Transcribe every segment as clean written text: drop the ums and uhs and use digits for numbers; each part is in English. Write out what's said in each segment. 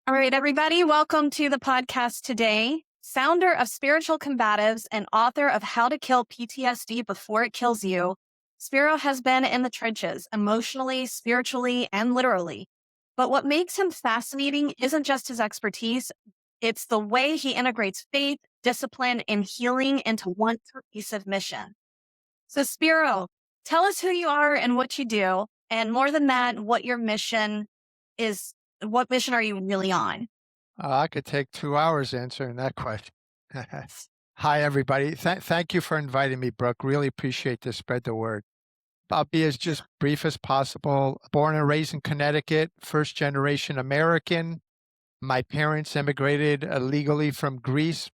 All right, everybody, welcome to the podcast today. Founder of Spiritual Combatives and author of How to Kill PTSD Before It Kills You, Spiro has been in the trenches emotionally, spiritually, and literally. But what makes him fascinating isn't just his expertise, it's the way he integrates faith, discipline, and healing into one cohesive mission. So, Spiro, tell us who you are and what you do. And more than that, what your mission is. What mission are you really on? I could take 2 hours answering that question. Hi, everybody. Thank you for inviting me, Brooke. Really appreciate this. Spread the word. I'll be as just brief as possible. Born and raised in Connecticut, first generation American. My parents immigrated illegally from Greece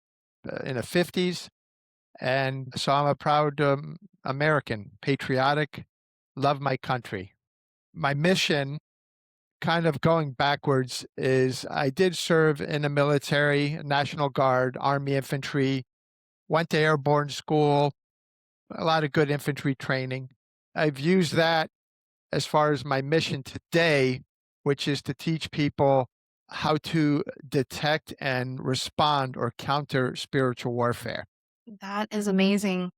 in the 50s. And so I'm a proud American, patriotic, love my country. My mission, kind of going backwards, is I did serve in the military, National Guard, Army Infantry, went to airborne school, a lot of good infantry training. I've used that as far as my mission today, which is to teach people how to detect and respond or counter spiritual warfare. That is amazing.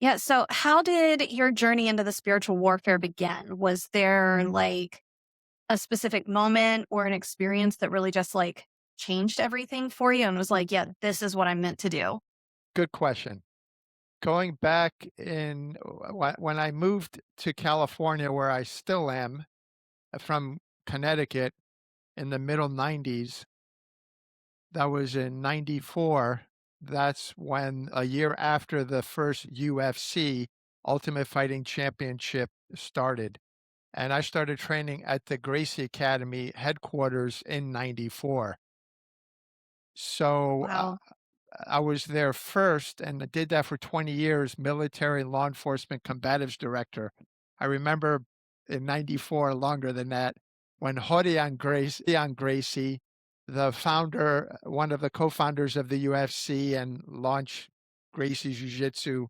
Yeah. So, how did your journey into the spiritual warfare begin? Was there like a specific moment or an experience that really just like changed everything for you and was like, yeah, this is what I'm meant to do? Good question. Going back in when I moved to California, where I still am, from Connecticut in the middle 90s, that was in 94. That's when, a year after the first UFC, Ultimate Fighting Championship, started. And I started training at the Gracie Academy headquarters in 94. So Wow. I was there first and I did that for 20 years, military law enforcement combatives director. I remember in 94, longer than that, when Gracie, the founder, one of the co-founders of the UFC and launched Gracie Jiu-Jitsu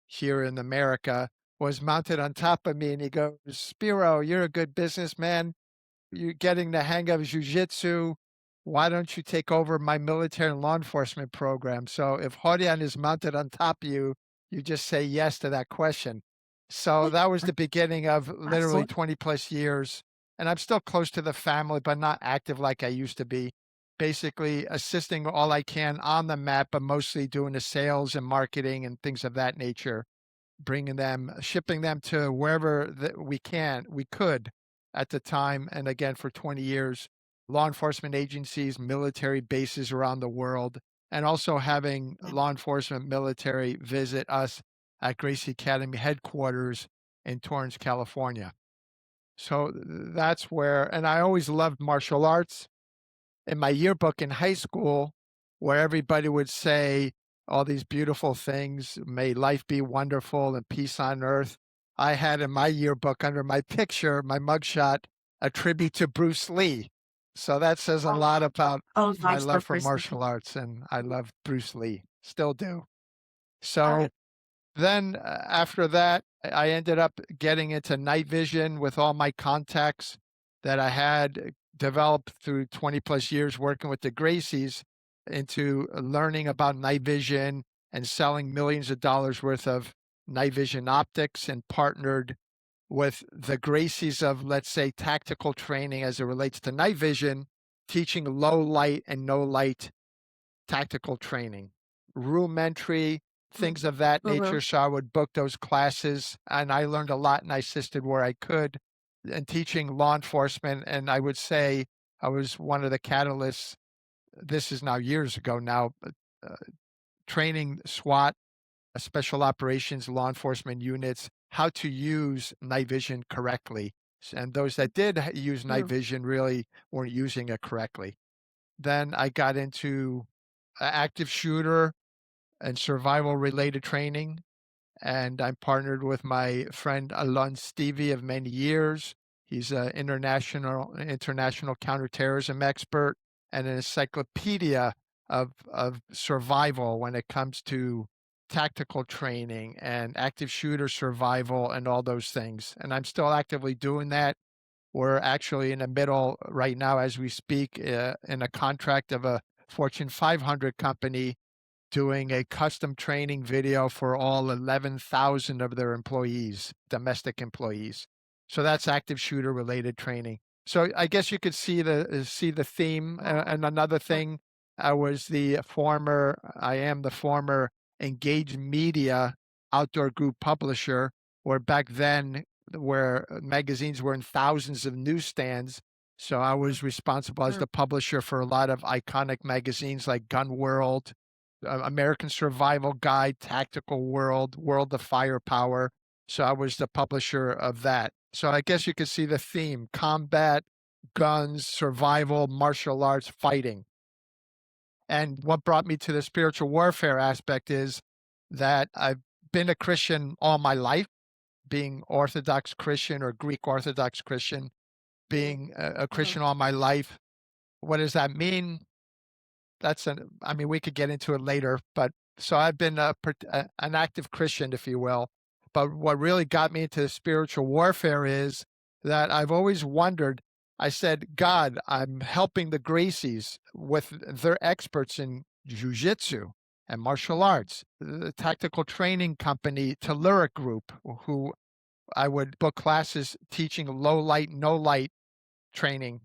here in America, was mounted on top of me and he goes, "Spiro, you're a good businessman. You're getting the hang of jiu-jitsu. Why don't you take over my military and law enforcement program?" So if Horian is mounted on top of you, you just say yes to that question. So that was the beginning of literally Absolutely. 20 plus years. And I'm still close to the family, but not active like I used to be. Basically assisting all I can on the map, but mostly doing the sales and marketing and things of that nature, bringing them, shipping them to wherever that we could at the time. And again, for 20 years, law enforcement agencies, military bases around the world, and also having law enforcement military visit us at Gracie Academy headquarters in Torrance, California. So that's where, and I always loved martial arts. In my yearbook in high school, where everybody would say all these beautiful things, "May life be wonderful and peace on earth," I had in my yearbook under my picture, my mugshot, a tribute to Bruce Lee. So that says a Oh, lot about oh, my nice for love for person. martial arts, and I love Bruce Lee, still do. All So right. then, after that, I ended up getting into night vision with all my contacts that I had developed through 20 plus years working with the Gracies, into learning about night vision and selling millions of dollars worth of night vision optics, and partnered with the Gracies of, let's say, tactical training as it relates to night vision, teaching low light and no light tactical training, room entry, things of that Mm-hmm. nature. So I would book those classes and I learned a lot and I assisted where I could and teaching law enforcement. And I would say I was one of the catalysts. This is now years ago now, but training SWAT, special operations, law enforcement units, how to use night vision correctly. And those that did use night vision really weren't using it correctly. Then I got into active shooter and survival related training. And I'm partnered with my friend Alon Stevie of many years. He's an international counterterrorism expert and an encyclopedia of survival when it comes to tactical training and active shooter survival and all those things. And I'm still actively doing that. We're actually in the middle right now as we speak in a contract of a Fortune 500 company doing a custom training video for all 11,000 of their employees, domestic employees. So that's active shooter related training. So I guess you could see the theme. And another thing, I am the former Engaged Media outdoor group publisher, where back then, where magazines were in thousands of newsstands. So I was responsible as Mm. the publisher for a lot of iconic magazines like Gun World, American Survival Guide, Tactical World, World of Firepower. So I was the publisher of that. So I guess you could see the theme: combat, guns, survival, martial arts, fighting. And what brought me to the spiritual warfare aspect is that I've been a Christian all my life, being Orthodox Christian or Greek Orthodox Christian, being a Mhm. Christian all my life. What does that mean? I mean, we could get into it later, but so I've been an active Christian, if you will. But what really got me into spiritual warfare is that I've always wondered. I said, God, I'm helping the Gracies with their experts in jujitsu and martial arts, the tactical training company, Telluric Group, who I would book classes teaching low light, no light training,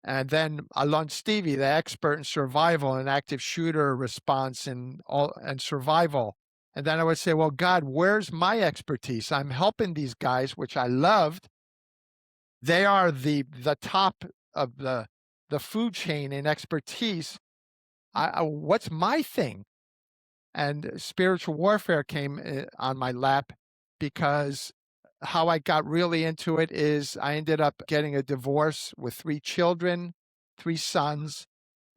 and then Alon Stevie, the expert in survival and active shooter response and survival. And then I would say, well, God, where's my expertise? I'm helping these guys, which I loved. They are the top of the food chain in expertise. What's my thing? And spiritual warfare came on my lap, because how I got really into it is I ended up getting a divorce with 3 children, 3 sons.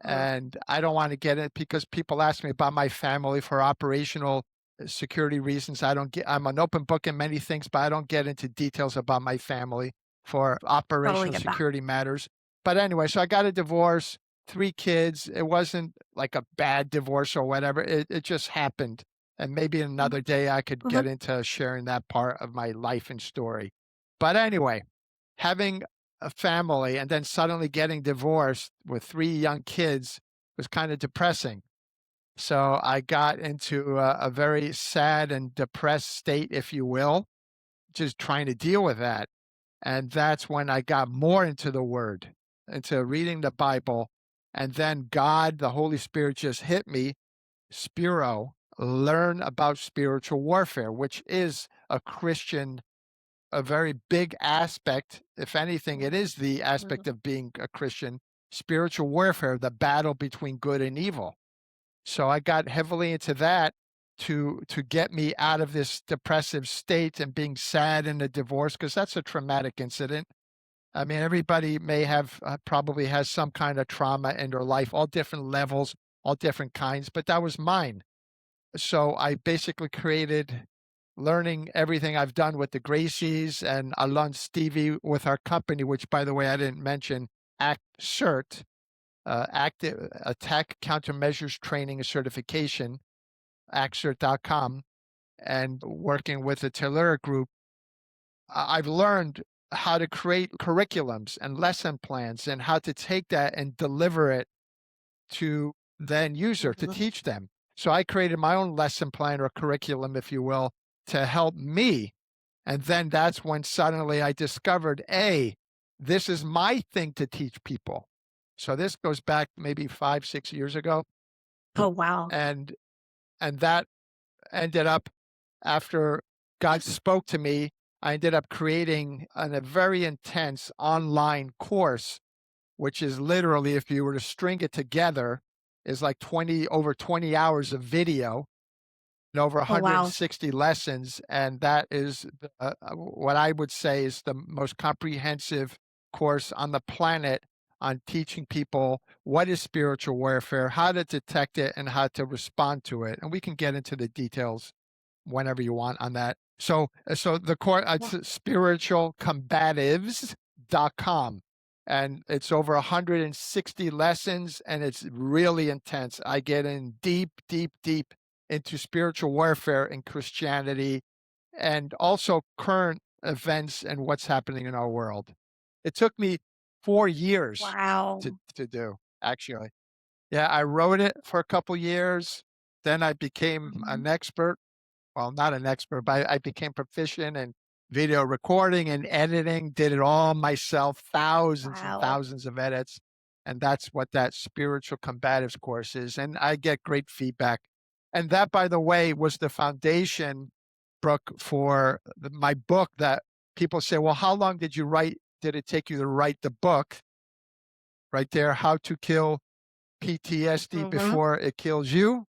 Mm. And I don't want to get it because people ask me about my family for operational security reasons. I'm an open book in many things, but I don't get into details about my family for Totally operational get that. security matters. But anyway, so I got a divorce, 3 kids. It wasn't like a bad divorce or whatever. It just happened. And maybe another day I could Mhm. get into sharing that part of my life and story. But anyway, having a family and then suddenly getting divorced with 3 young kids was kind of depressing. So I got into a very sad and depressed state, if you will, just trying to deal with that. And that's when I got more into the Word, into reading the Bible. And then God, the Holy Spirit, just hit me. Spiro, learn about spiritual warfare, which is a very big aspect. If anything, it is the Mhm. aspect of being a Christian: spiritual warfare, the battle between good and evil. So I got heavily into that to get me out of this depressive state and being sad in a divorce, because that's a traumatic incident. I mean, everybody may have probably has some kind of trauma in their life, all different levels, all different kinds, but that was mine. So I basically created, learning everything I've done with the Gracies and Alon Stevie with our company, which, by the way, I didn't mention, ACT-CERT, Active Attack Countermeasures Training and Certification, actcert.com, and working with the Telluric Group. I've learned how to create curriculums and lesson plans and how to take that and deliver it to the end user to Mhm. teach them. So I created my own lesson plan or curriculum, if you will, to help me. And then that's when suddenly I discovered, this is my thing to teach people. So this goes back maybe 5, 6 years ago. Oh, wow. And that ended up, after God spoke to me, I ended up creating a very intense online course, which is literally, if you were to string it together, is like over 20 hours of video and over Oh, wow. 160 lessons. And that is what I would say is the most comprehensive course on the planet on teaching people what is spiritual warfare, how to detect it, and how to respond to it. And we can get into the details whenever you want on that. So the course, Yeah. it's spiritualcombatives.com, and it's over 160 lessons, and it's really intense. I get in deep, deep, deep into spiritual warfare and Christianity, and also current events and what's happening in our world. It took me 4 years Wow. to do, actually. Yeah, I wrote it for a couple years, then I became Mhm. an expert. Well, not an expert, but I became proficient in video recording and editing, did it all myself, thousands and Wow. thousands of edits. And that's what that Spiritual Combatives course is. And I get great feedback. And that, by the way, was the foundation, Brooke, for my book that people say, well, how long did you write? Did it take you to write the book? Right there, How to Kill PTSD Mhm. Before It Kills You,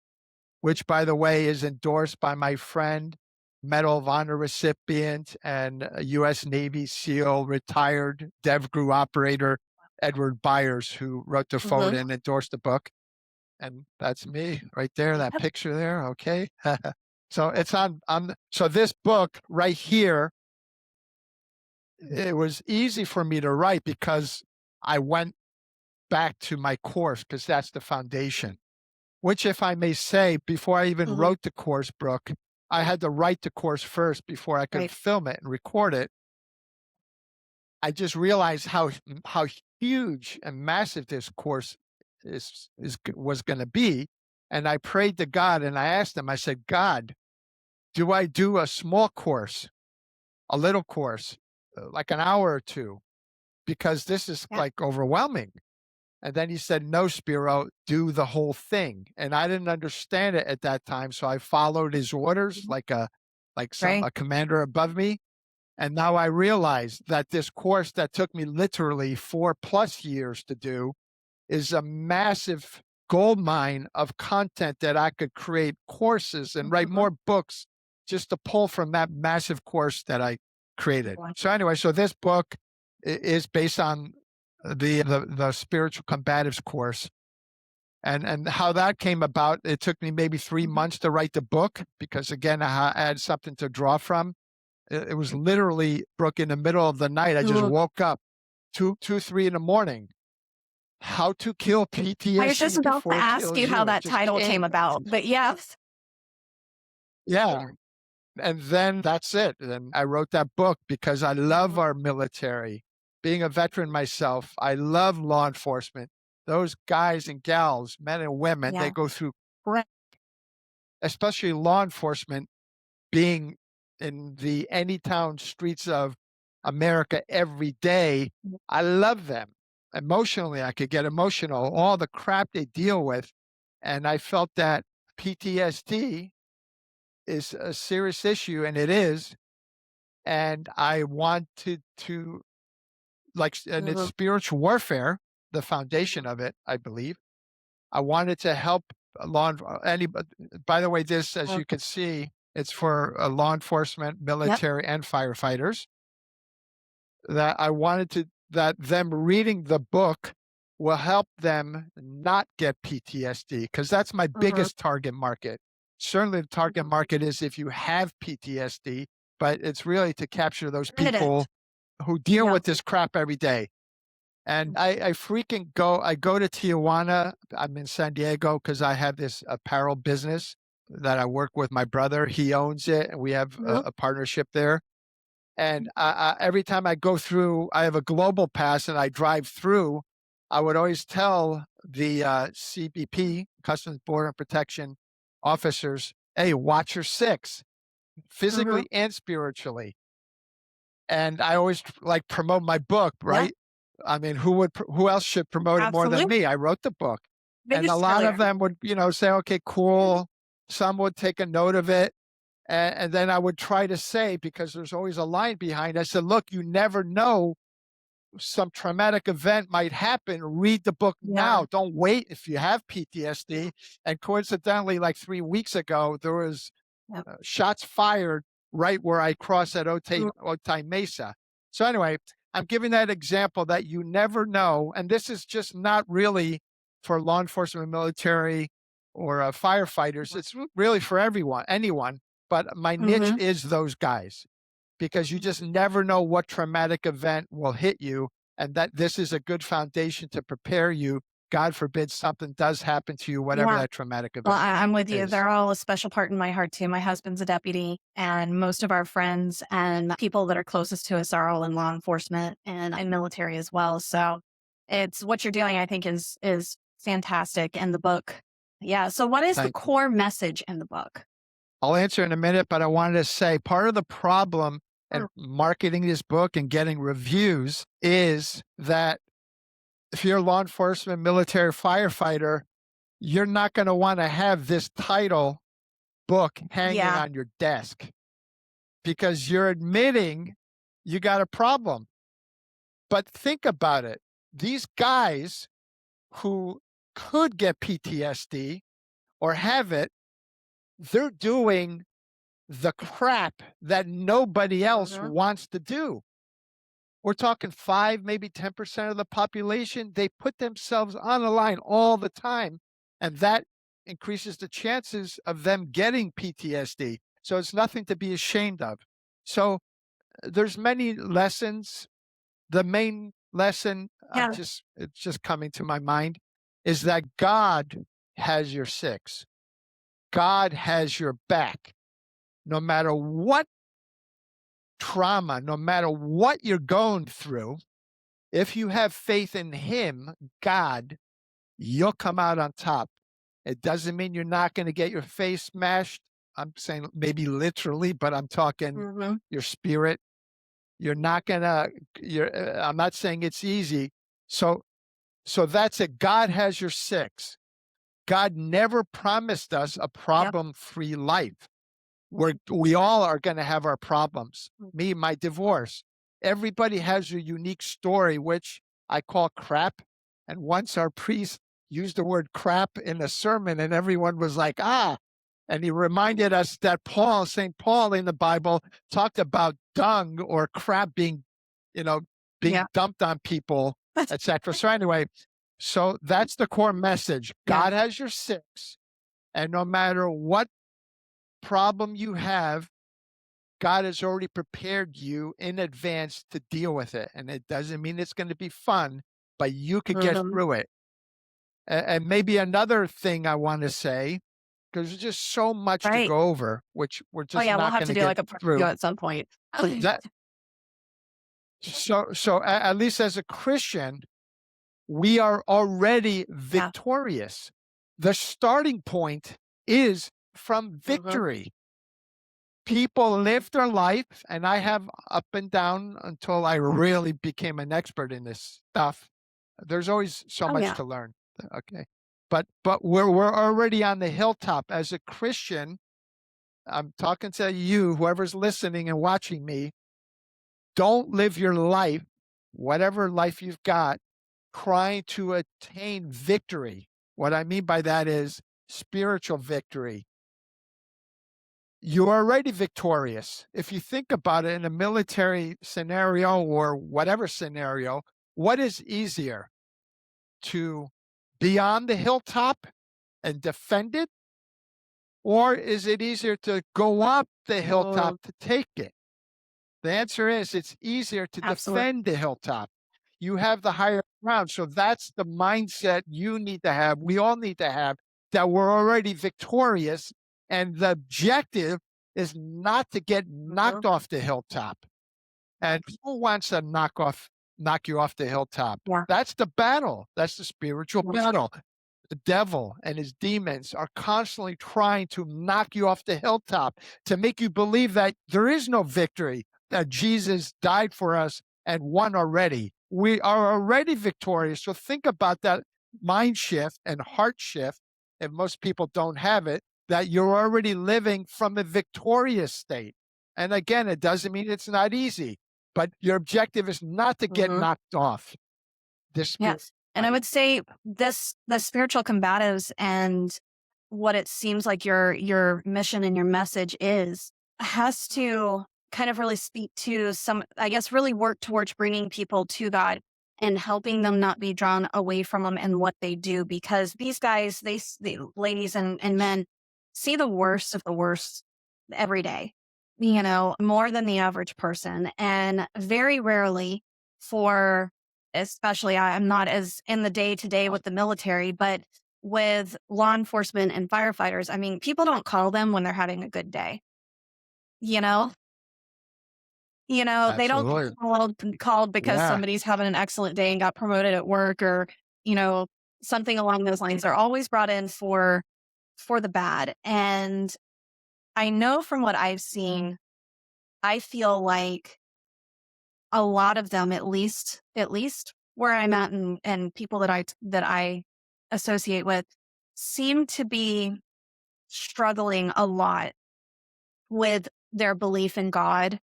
which, by the way, is endorsed by my friend, Medal of Honor recipient, and U.S. Navy SEAL retired DevGru operator Edward Byers, who wrote the foreword Mhm. and endorsed the book. And that's me right there, that Yep. picture there. Okay. So it's so this book right here, it was easy for me to write because I went back to my course because that's the foundation. Which, if I may say, before I even Mhm. wrote the course, Brooke, I had to write the course first before I could Right. film it and record it. I just realized how huge and massive this course was going to be, and I prayed to God and I asked him. I said, God, do I do a small course, a little course, like an hour or two, because this is Yeah. like overwhelming. And then he said, no, Spiro, do the whole thing. And I didn't understand it at that time. So I followed his orders Mhm. like Right. a commander above me. And now I realize that this course that took me literally 4+ years to do is a massive gold mine of content that I could create courses and write Mhm. more books just to pull from that massive course that I created. Wow. So anyway, so this book is based on the Spiritual Combatives course. And how that came about, it took me maybe 3 Mhm. months to write the book because, again, I had something to draw from. It was literally, Brooke, in the middle of the night. I just Ooh. woke up 3 in the morning. How to Kill I was just PTSD about to Before It ask Kills you how You. It that just title came came. about, but yes. Yeah. And then that's it. And I wrote that book because I love Mhm. our military. Being a veteran myself, I love law enforcement. Those guys and gals, men and women, they Yeah. go through, especially law enforcement, being in the anytown streets of America every day. I love them. Emotionally, I could get emotional, all the crap they deal with. And I felt that PTSD is a serious issue, and it is. And I wanted to, and it's Mhm. spiritual warfare, the foundation of it, I believe. I wanted to help anybody. By the way, this, as Mhm. you can see, it's for law enforcement, Yep. military, and firefighters. That I wanted to that them reading the book will help them not get PTSD because that's my Mhm. biggest target market. Certainly, the target Mhm. market is if you have PTSD, but it's really to capture those Alternatives. people who deal Yeah. with this crap every day. And I freaking go. I go to Tijuana. I'm in San Diego because I have this apparel business that I work with my brother. He owns it, and we have Mhm. a partnership there. And every time I go through, I have a global pass, and I drive through. I would always tell the CBP, Customs Border and Protection officers, "Hey, watch your six, Mhm. physically and spiritually." And I always like promote my book, Yeah. right? I mean, who else should promote it more than Absolutely. me? I wrote the book. And a Biggest lot of cheerleader. them would, say, okay, cool. Some would take a note of it. And then I would try to say, because there's always a line behind, I said, look, you never know, some traumatic event might happen. Read the book Yeah. now. Don't wait if you have PTSD. And coincidentally, like 3 weeks ago, there was Yep. shots fired right where I crossed at Mhm. Otay Mesa. So anyway, I'm giving that example that you never know, and this is just not really for law enforcement, military, or firefighters. It's really for everyone, anyone. But my niche Mhm. is those guys because you just never know what traumatic event will hit you, and that this is a good foundation to prepare you God forbid something does happen to you, whatever Yeah. that traumatic Well, event I'm with you. is. They're all a special part in my heart too. My husband's a deputy, and most of our friends and people that are closest to us are all in law enforcement and in military as well. So it's what you're doing, I think, is fantastic. And the book. Yeah. So what is the Thank you. core message in the book? I'll answer in a minute, but I wanted to say part of the problem Mm. in marketing this book and getting reviews is that if you're a law enforcement, military, firefighter, you're not going to want to have this title book hanging Yeah. on your desk because you're admitting you got a problem. But think about it. These guys who could get PTSD or have it, they're doing the crap that nobody else Hmm. wants to do. We're talking 5, maybe 10% of the population. They put themselves on the line all the time, and that increases the chances of them getting PTSD. So it's nothing to be ashamed of. So there's many lessons. The main lesson, Yeah. it's just coming to my mind, is that God has your six. God has your back. No matter what trauma, no matter what you're going through, if you have faith in Him, God, you'll come out on top. It doesn't mean you're not going to get your face smashed. I'm saying maybe literally, but I'm talking Hmm. your spirit. You're not gonna. I'm not saying it's easy. So that's it. God has your six. God never promised us a Yep. problem-free life. We all are going to have our problems. Me, my divorce. Everybody has a unique story, which I call crap. And once our priest used the word crap in a sermon, and everyone was like, ah. And he reminded us that St. Paul in the Bible talked about dung or crap being, you know, being Yeah. dumped on people, etc. So anyway, so that's the core message. Yeah. God has your six. And no matter what problem you have, God has already prepared you in advance to deal with it. And it doesn't mean it's going to be fun, but you could get Hmm. through it. And maybe another thing I want to say, because there's just so much to Right. go over, which we're Oh just yeah. We'll not have going to to do get like a part two through. at some point. That at least as a Christian, we are already Yeah. victorious. The starting point is from Hmm. victory. People live their life, and I have up and down until I really became an expert in this stuff. There's always so Oh much yeah. to learn. Okay. But we're already on the hilltop. As a Christian, I'm talking to you, whoever's listening and watching me, don't live your life, whatever life you've got, trying to attain victory. What I mean by that is spiritual victory. You're already victorious. If you think about it in a military scenario or whatever scenario, what is easier, to be on the hilltop and defend it? Or is it easier to go up the Mm, hilltop to take it? The answer is it's easier to absolutely. defend the hilltop. You have the higher ground. So that's the mindset you need to have. We all need to have, that we're already victorious. And the objective is not to get Hmm. knocked off the hilltop. And who wants to knock you off the hilltop? Yeah. That's the battle. That's the spiritual Yeah. battle. The devil and his demons are constantly trying to knock you off the hilltop, to make you believe that there is no victory, that Jesus died for us and won already. We are already victorious. So think about that mind shift and heart shift. If most people don't have it, that you're already living from a victorious state. And again, it doesn't mean it's not easy, but your objective is not to get Hmm. knocked off this spirit Yes. And I fight. would say the spiritual combatives and what it seems like your mission and your message is has to kind of really speak to some, I guess, really work towards bringing people to God and helping them not be drawn away from them and what they do, because these guys, they ladies and men see the worst of the worst every day, more than the average person, and very rarely for especially I'm not as in the day to day with the military, but with law enforcement and firefighters, I mean, people don't call them when they're having a good day. You know, they don't get Absolutely. called because Yeah. somebody's having an excellent day and got promoted at work, or, you know, something along those lines. They're always brought in for the bad. And I know from what I've seen, I feel like a lot of them, at least where I'm at, and people that I associate with, seem to be struggling a lot with their belief in God,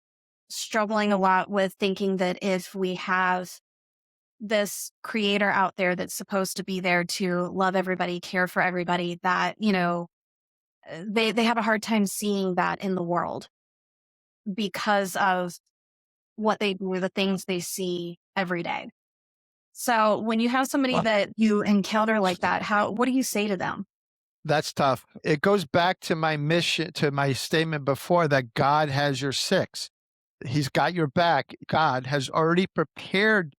struggling a lot with thinking that if we have this creator out there that's supposed to be there to love everybody, care for everybody, that, they have a hard time seeing that in the world because of what they do, the things they see every day. So when you have somebody Well, that you encounter like that, what do you say to them? that's tough. It goes back to my mission, to my statement before, that God has your six. He's got your back. God has already prepared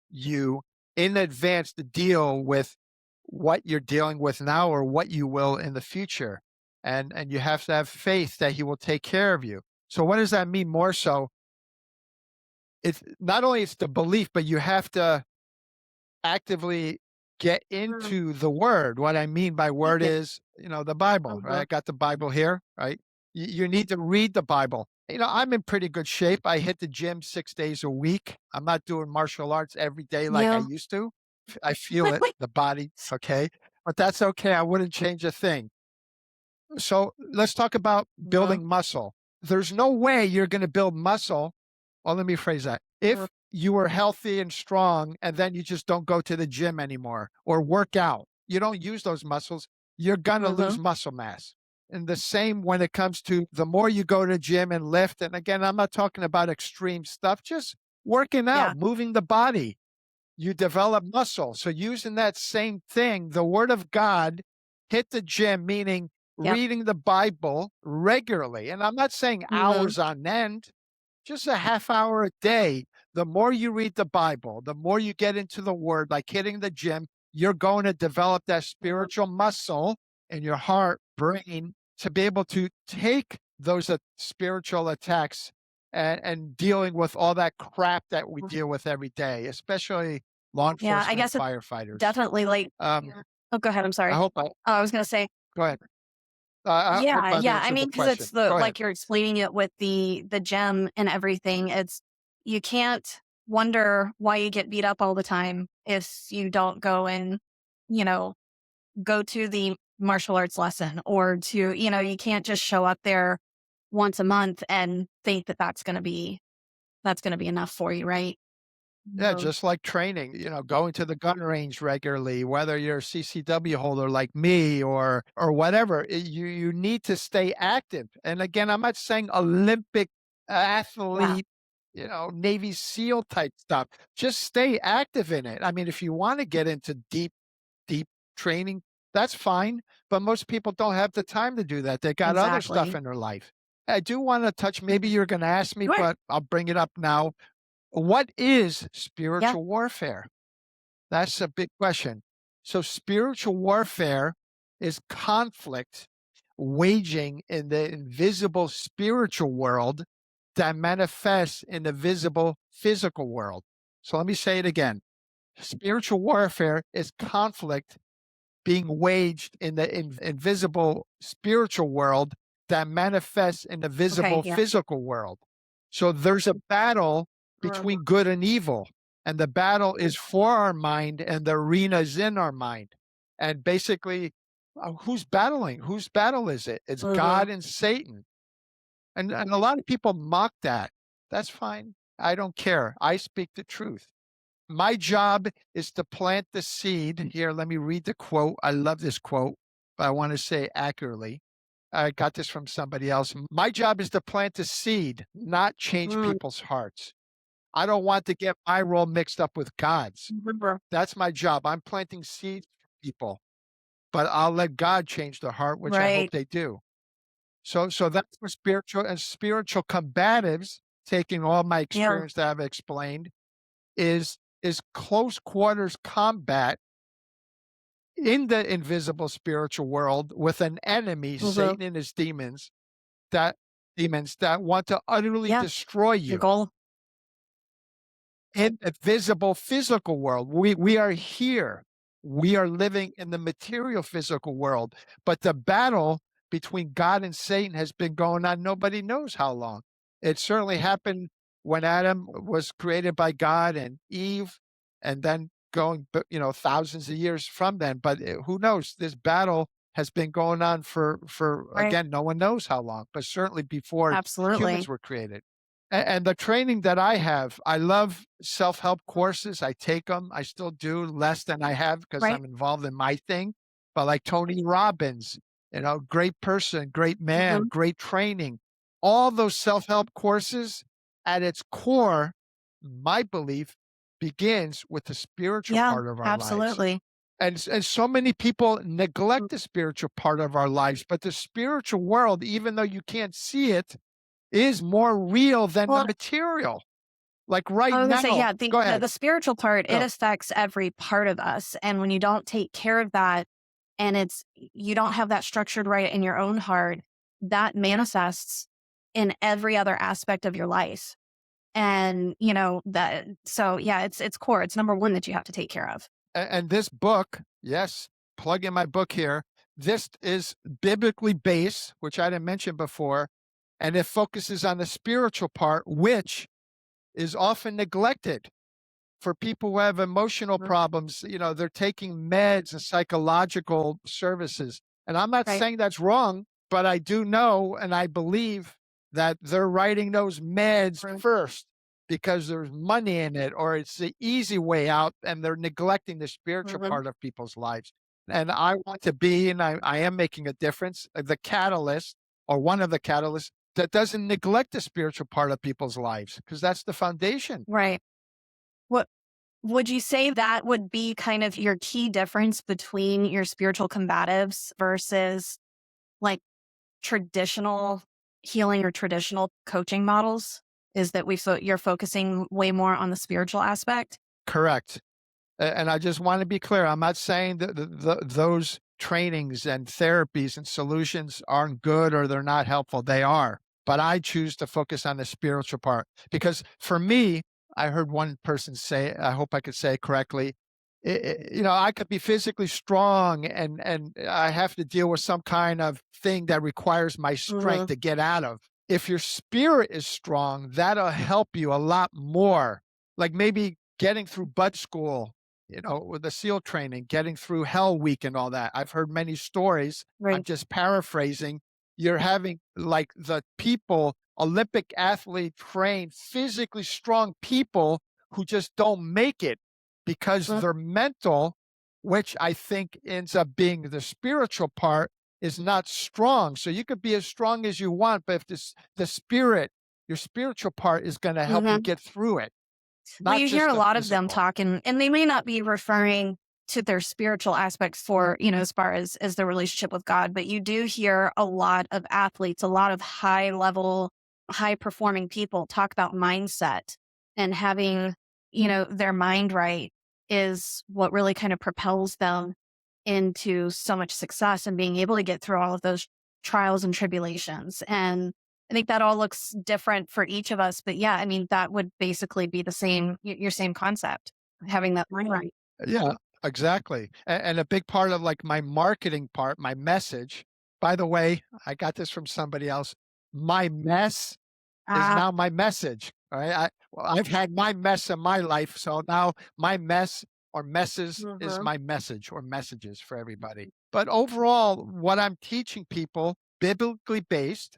you in advance to deal with what you're dealing with now or what you will in the future. And you have to have faith that he will take care of you. So what does that mean more so? It's not only it's the belief, but you have to actively get Mm, into the word. What I mean by word yeah. is, the Bible, right? I Mhm. got the Bible here, right? You need to read the Bible. I'm in pretty good shape. I hit the gym 6 days a week. I'm not doing martial arts every day like I Yeah. used to. I feel it, the body, okay? But that's okay. I wouldn't change a thing. So let's talk about Mhm. building muscle. There's no way you're going to build muscle. Well, let me phrase that. Mhm. If you were healthy and strong and then you just don't go to the gym anymore or work out, you don't use those muscles, you're going to lose Mhm. muscle mass. And the same when it comes to the more you go to gym and lift. And again, I'm not talking about extreme stuff, just working Yeah. out, moving the body, you develop muscle. So using that same thing, the word of God, hit the gym, meaning Yep. reading the Bible regularly. And I'm not saying Mhm. hours on end, just a half hour a day. The more you read the Bible, the more you get into the word, like hitting the gym, you're going to develop that Mhm. spiritual muscle in your heart, brain, to be able to take those spiritual attacks and dealing with all that crap that we deal with every day, especially law Yeah, I enforcement guess and it's firefighters. definitely like, Um, oh, go ahead. I'm I sorry. hope I Oh, I was going to say, go ahead. I hope yeah, I've yeah. I answered the mean, because it's question. the Go ahead. like you're explaining it with the gym and everything. It's You can't wonder why you get beat up all the time if you don't go and, you know, go to the martial arts lesson, or to, you can't just show up there once a month and think that that's going to be enough for you, right? Yeah, Um, just like training, going to the gun range regularly, whether you're a CCW holder like me or whatever, you need to stay active. And again, I'm not saying Olympic yeah, athlete, Navy SEAL type stuff. Just stay active in it. I mean, if you want to get into deep training, that's fine. But most people don't have the time to do that. They got other stuff exactly. in their life. I do want to touch, maybe you're going to ask me, Sure. but I'll bring it up now. What is Yeah. spiritual warfare? That's a big question. So, spiritual warfare is conflict waging in the invisible spiritual world that manifests in the visible physical world. So, let me say it again. Spiritual warfare is conflict being waged in the invisible spiritual world that manifests in the Okay. visible Yeah. physical world. So there's a battle Mhm. between good and evil, and the battle is for our mind, and the arena is in our mind. And basically, who's battling? Whose battle is it? It's Mhm. God and Satan. And a lot of people mock that. That's fine. I don't care. I speak the truth. My job is to plant the seed. Here, let me read the quote. I love this quote, but I want to say it accurately. I got this from somebody else. My job is to plant the seed, not change Mm. people's hearts. I don't want to get my role mixed up with God's. Remember. That's my job. I'm planting seeds for people, but I'll let God change their heart, which I hope Right. they do. So that's for spiritual combatives, taking all my Yeah. experience that I've explained, is is close quarters combat in the invisible spiritual world with an enemy, Mhm. Satan and his that demons that want to utterly Yeah. destroy The you. goal. In a visible physical world. We are here. We are living in the material physical world, but the battle between God and Satan has been going on nobody knows how long. It certainly happened when Adam was created by God and Eve, and then going, thousands of years from then. But who knows? This battle has been going on for Right. again, no one knows how long, but certainly before humans Absolutely. were created. And the training that I have, I love self-help courses. I take them. I still do less than I have because Right. I'm involved in my thing. But like Tony Robbins, great person, great man, Mhm. great training. All those self-help courses at its core, my belief begins with the spiritual Yeah, part of our lives. absolutely. And so many people Mm. neglect the spiritual part of our lives, but the spiritual world, even though you can't see it, is more real than the Well, material. Like right I was gonna say, now, yeah, go the ahead. spiritual part, it Go. affects every part of us, and when you don't take care of that, and you don't have that structured right in your own heart, that manifests in every other aspect of your life. And, that so yeah, it's core. It's number 1 that you have to take care of. And this book, yes, plug in my book here. This is biblically based, which I didn't mention before, and it focuses on the spiritual part, which is often neglected. For people who have emotional Mhm. problems, they're taking meds and psychological services. And I'm not Right. saying that's wrong, but I do know and I believe that they're writing those meds Right. first because there's money in it or it's the easy way out and they're neglecting the spiritual Mhm. part of people's lives. And I want to be, and I am making a difference, the catalyst or one of the catalysts that doesn't neglect the spiritual part of people's lives because that's the foundation. Right. What would you say that would be kind of your key difference between your spiritual combatives versus like traditional healing or traditional coaching models? Is that you're focusing way more on the spiritual aspect? Correct. And I just want to be clear. I'm not saying that those trainings and therapies and solutions aren't good or they're not helpful. They are. But I choose to focus on the spiritual part because for me, I heard one person say, I hope I could say it correctly. I could be physically strong and I have to deal with some kind of thing that requires my strength Mhm. to get out of. If your spirit is strong, that'll help you a lot more. Like maybe getting through bud school, with the SEAL training, getting through Hell Week and all that. I've heard many stories. I'm Right. just paraphrasing. You're having like the people, Olympic athlete trained, physically strong people who just don't make it because Mhm. their mental, which I think ends up being the spiritual part, is not strong. So you could be as strong as you want, but if the spirit, your spiritual part is going to help you Mhm. get through it, Well, not you hear just a the lot of them physical. talking, and they may not be referring to their spiritual aspects for, as far as their relationship with God, but you do hear a lot of athletes, a lot of high level, high performing people talk about mindset and having, their mind right is what really kind of propels them into so much success and being able to get through all of those trials and tribulations. And I think that all looks different for each of us, but yeah, I mean, that would basically be the same, your same concept, having that mind right. Yeah, exactly. And a big part of like my marketing part, my message, by the way, I got this from somebody else. My mess is Ah, now my message. All right. I've had my mess in my life. So now my mess or messes is mhm, my message or messages for everybody. But overall, what I'm teaching people, biblically based,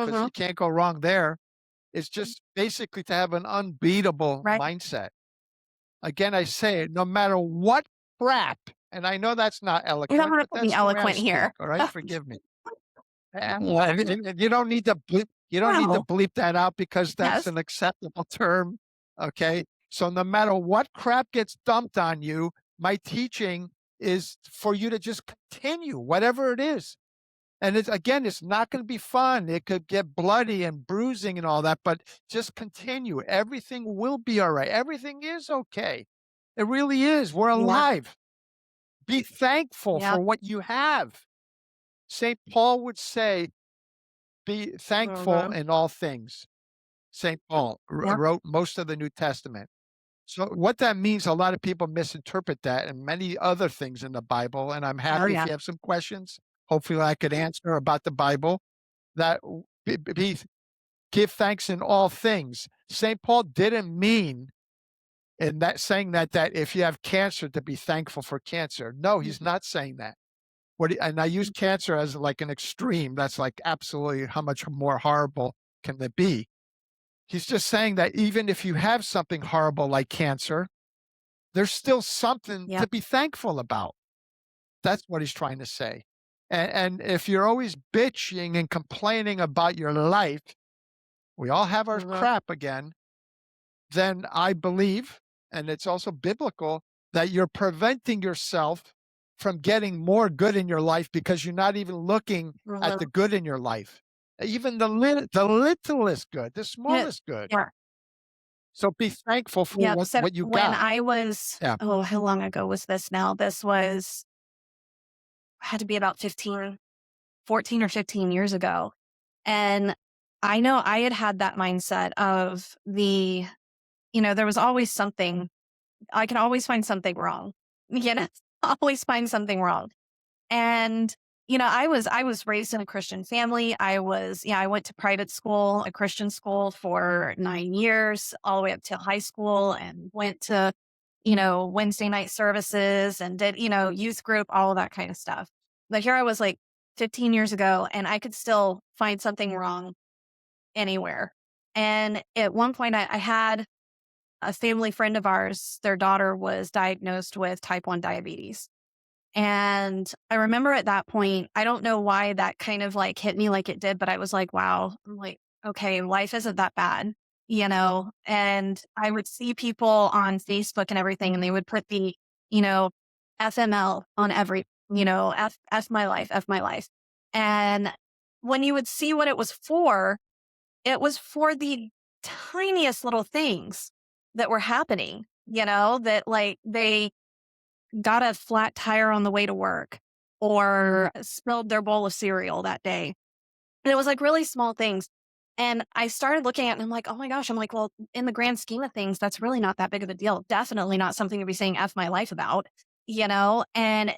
because mhm, you can't go wrong there, is just basically to have an unbeatable right. mindset. Again, I say it, no matter what crap, and I know that's not You're not eloquent, going to but put me that's the way I eloquent speak, here. all right? Forgive me. And you don't need to Well, bleep that out because that's yes. an acceptable term, okay? So no matter what crap gets dumped on you, my teaching is for you to just continue, whatever it is. And it's again, it's not gonna be fun. It could get bloody and bruising and all that, but just continue. Everything will be all right. Everything is okay. It really is. We're Yeah. alive. Be thankful for Yep. what you have. St. Paul would say, be thankful Mhm. in all things. St. Paul Yep. wrote most of the New Testament. So what that means, a lot of people misinterpret that and many other things in the Bible. And I'm Oh, happy if yeah. you have some questions, hopefully I could answer about the Bible. That give thanks in all things. St. Paul didn't mean in that saying that if you have cancer to be thankful for cancer. No, he's not saying that. And I use cancer as like an extreme. That's like absolutely how much more horrible can it be? He's just saying that even if you have something horrible like cancer, there's still something to Yep. be thankful about. That's what he's trying to say. And if you're always bitching and complaining about your life, we all have our Mhm. crap again, then I believe, and it's also biblical, that you're preventing yourself from getting more good in your life because you're not even looking at the Mhm. good in your life. Even the littlest good, the Yeah. smallest good. Yeah. So be thankful for Yep. So what you when got. I was, Yeah. oh, how long ago was this now? This was, had to be about 15, 14 or 15 years ago. And I know I had had that mindset of there was always something, I can always find something wrong, you know, always find something wrong. And, I was raised in a Christian family. I went to private school, a Christian school for 9 years, all the way up till high school, and went to, Wednesday night services and did, youth group, all of that kind of stuff. But here I was like 15 years ago, and I could still find something wrong anywhere. And at one point, I had a family friend of ours, their daughter was diagnosed with type 1 diabetes. And I remember at that point, I don't know why that kind of like hit me like it did, but I was like, wow, I'm like, okay, life isn't that bad, And I would see people on Facebook and everything, and they would put the, you know, FML on every, F my life, F my life. And when you would see what it was for the tiniest little things that were happening, that like they got a flat tire on the way to work or spilled their bowl of cereal that day. And it was like really small things. And I started looking at it and I'm like, oh my gosh, I'm like, well, in the grand scheme of things, that's really not that big of a deal. Definitely not something to be saying F my life about. And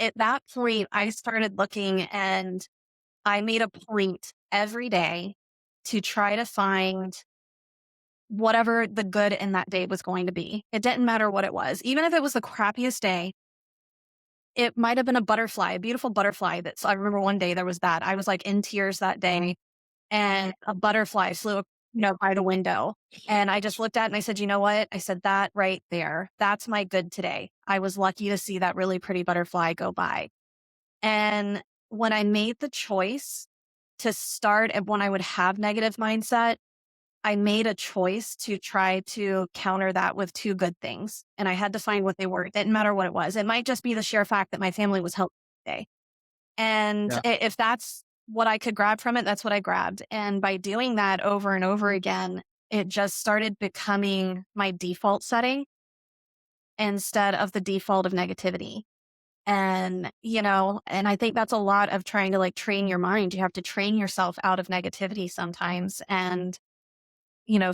at that point, I started looking and I made a point every day to try to find whatever the good in that day was going to be. It didn't matter what it was. Even if it was the crappiest day, it might have been a butterfly, a beautiful butterfly that's I remember one day there was that. I was, like, in tears that day, and a butterfly flew, by the window, and I just looked at it and I said, "You know what?" I said, "That right there, that's my good today. I was lucky to see that really pretty butterfly go by." And when I made the choice to start and when I would have negative mindset, I made a choice to try to counter that with 2 good things, and I had to find what they were. It didn't matter what it was. It might just be the sheer fact that my family was healthy today. And Yeah. if that's what I could grab from it, that's what I grabbed. And by doing that over and over again, it just started becoming my default setting instead of the default of negativity. And I think that's a lot of trying to, like, train your mind. You have to train yourself out of negativity sometimes and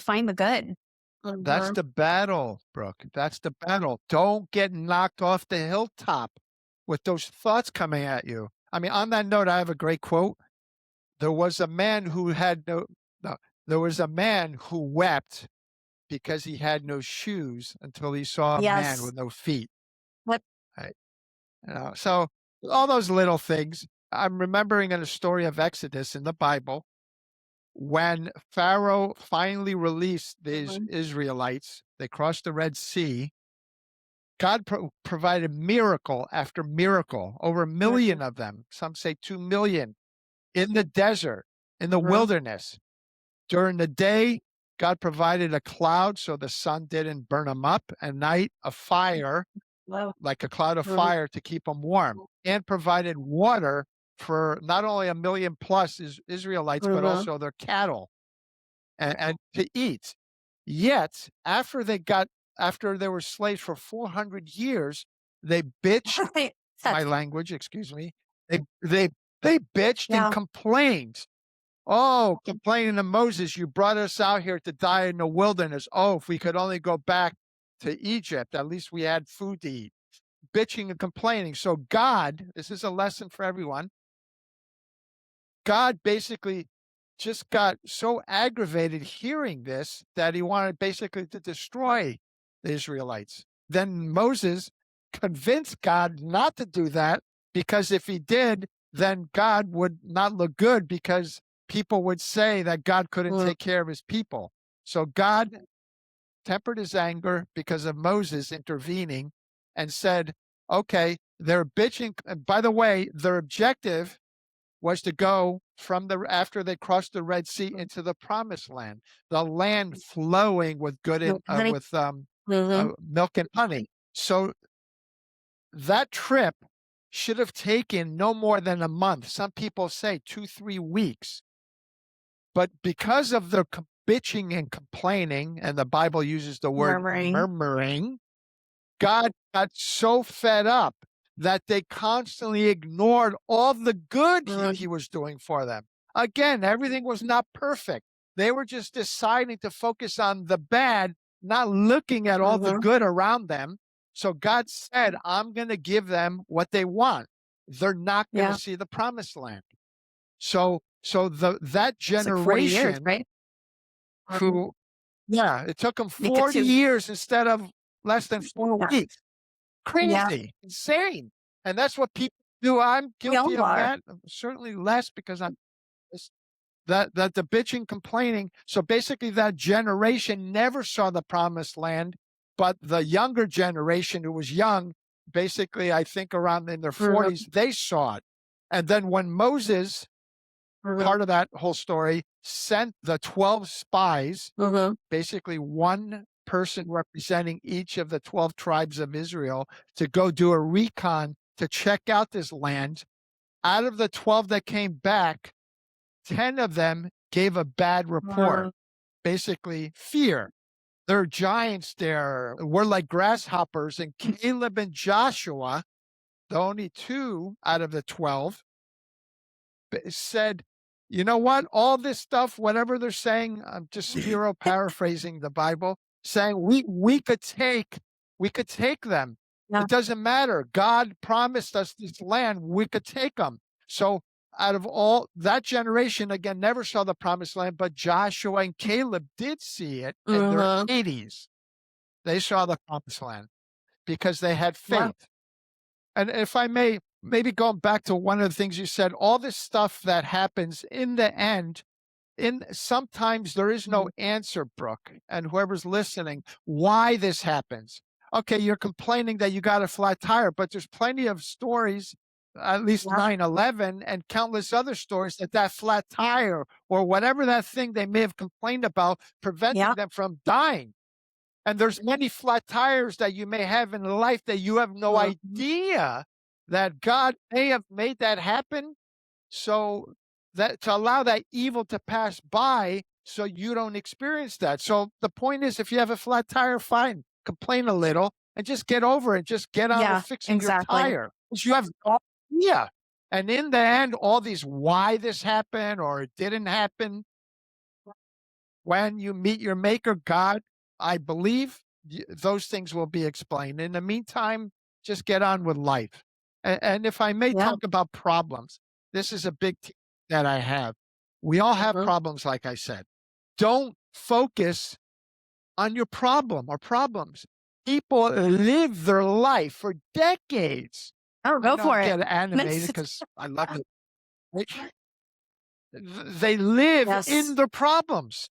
find the good. That's Mhm. the battle, Brooke. That's the battle. Don't get knocked off the hilltop with those thoughts coming at you. I mean, on that note, I have a great quote. There was a man who had no, there was a man who wept because he had no shoes until he saw a man Yes. with no feet. What Right? So all those little things. I'm remembering in a story of Exodus in the Bible when Pharaoh finally released these Mhm. Israelites. They crossed the Red Sea. God provided miracle after miracle, over a Mhm. million of them. Some say 2 million in the desert, in the Mhm. wilderness. During the day, God provided a cloud so the sun didn't burn them up. At night, a fire, Wow. like a cloud of Mhm. fire to keep them warm, and provided water for not only a million plus Israelites, but Mhm. also their cattle and to eat. Yet, after they got after they were slaves for 400 years, they bitched, Right. my That's, language, excuse me. They bitched and yeah. complained. Oh, complaining to Moses, you brought us out here to die in the wilderness. Oh, if we could only go back to Egypt, at least we had food to eat. Bitching and complaining. So God, this is a lesson for everyone. God basically just got so aggravated hearing this that he wanted basically to destroy the Israelites. Then Moses convinced God not to do that, because if he did, then God would not look good, because people would say that God couldn't Mm, take care of his people. So God tempered his anger because of Moses intervening and said, okay, they're bitching. And by the way, their objective was to go from after they crossed the Red Sea into the promised land, the land flowing with good milk and and honey. Mhm. milk and honey. So that trip should have taken no more than a month. Some people say 2-3 weeks. But because of the bitching and complaining, and the Bible uses the word Murmuring. murmuring, God got so fed up that they constantly ignored all the good he Mhm. was doing for them. Again, everything was not perfect. They were just deciding to focus on the bad, not looking at all the Mhm. good around them. So God said, I'm going to give them what they want. They're not going to Yeah. see the promised land. So that It's like 40 years, generation right? Mhm. who, yeah, it took them Make it 40 to, years instead of less than 4 yeah. weeks. Yeah. Crazy, insane. And that's what people do. I'm We guilty all of are. that. Certainly less, because I'm that the bitching, complaining. So basically that generation never saw the promised land, but the younger generation who was young, basically I think around in their Mhm. 40s, they saw it. And then when Moses, Mhm. part of that whole story, sent the 12 spies, Mhm. basically one person representing each of the 12 tribes of Israel, to go do a recon to check out this land. Out of the 12 that came back, 10 of them gave a bad report, Mhm. basically fear. There are giants there. We're like grasshoppers. And Caleb and Joshua, the only two out of the 12, said, you know what? All this stuff, whatever they're saying, I'm just Spiro paraphrasing the Bible, saying we could take them. Yeah. It doesn't matter. God promised us this land. We could take them. So out of all that generation, again, never saw the promised land, but Joshua and Caleb did see it in their Mhm. 80s. They saw the promised land because they had Yeah. faith. And if I may, maybe going back to one of the things you said, all this stuff that happens in the end, in sometimes there is no Mhm. answer, Brooke, and whoever's listening, why this happens. Okay, you're complaining that you got a flat tire, but there's plenty of stories, at least Yeah. 9/11 and countless other stories, that flat tire or whatever that thing they may have complained about preventing Yeah. them from dying. And there's many flat tires that you may have in life that you have no Mhm. idea that God may have made that happen, so that to allow that evil to pass by so you don't experience that. So the point is, if you have a flat tire, fine, complain a little and just get over it. Just get on with Yeah. fixing your Exactly. tire. Because you have no idea. And in the end, all these why this happened or it didn't happen, when you meet your maker, God, I believe those things will be explained. In the meantime, just get on with life. And if I may Yeah. talk about problems, this is a big that I have. We all have Mhm. problems, like I said. Don't focus on your problem or problems. People live their life for decades. Oh, I go know I for it. get animated It's, because I love it. They live in yes. their problems.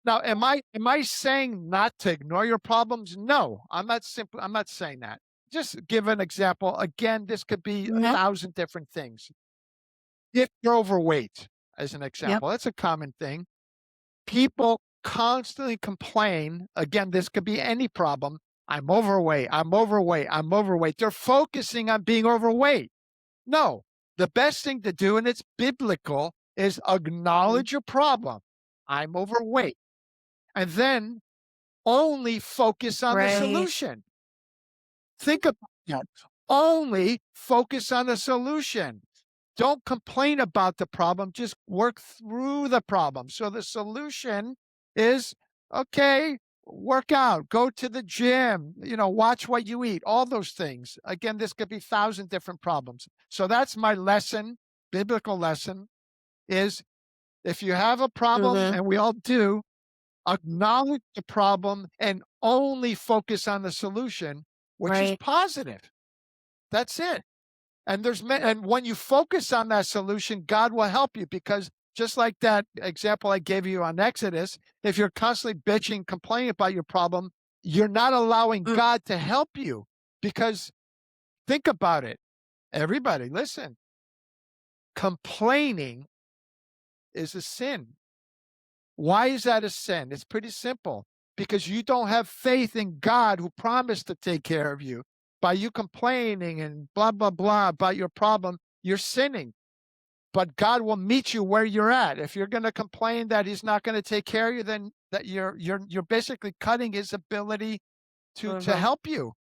Now, am I saying not to ignore your problems? No, I'm not saying that. Just give an example. Again, this could be a Mhm. thousand different things. If you're overweight, as an Yep. example, that's a common thing. People constantly complain. Again, this could be any problem. I'm overweight. I'm overweight. I'm overweight. They're focusing on being overweight. No, the best thing to do, and it's biblical, is Mhm. acknowledge your problem. I'm overweight. And then only focus on the Right. solution. Think about that. Only focus on the solution. Don't complain about the problem, just work through the problem. So the solution is, okay, work out, go to the gym, watch what you eat, all those things. Again, this could be 1,000 different problems. So that's my lesson, biblical lesson, is if you have a problem, Mhm. and we all do, acknowledge the problem and only focus on the solution, which is Right. positive. That's it. And when you focus on that solution, God will help you, because just like that example I gave you on Exodus, if you're constantly bitching, complaining about your problem, you're not allowing Mm. God to help you. Because think about it. Everybody, listen. Complaining is a sin. Why is that a sin? It's pretty simple. Because you don't have faith in God, who promised to take care of you. By you complaining and blah, blah, blah about your problem, you're sinning. But God will meet you where you're at. If you're going to complain that He's not going to take care of you, then that you're basically cutting His ability to Mhm. help you.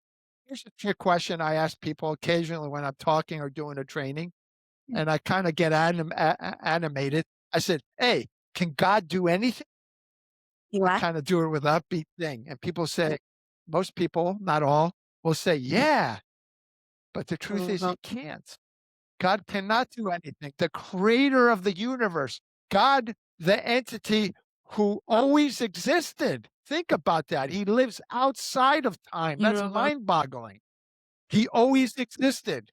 Here's a trick question I ask people occasionally when I'm talking or doing a training, and I kind of get animated. I said, "Hey, can God do anything?" You I what? kind of do it with an upbeat thing, and people say, most people, not all, will say, "Yeah," but the truth is, Mhm. He can't. God cannot do anything. The creator of the universe, God, the entity who always existed. Think about that. He lives outside of time. That's Mhm. mind boggling. He always existed.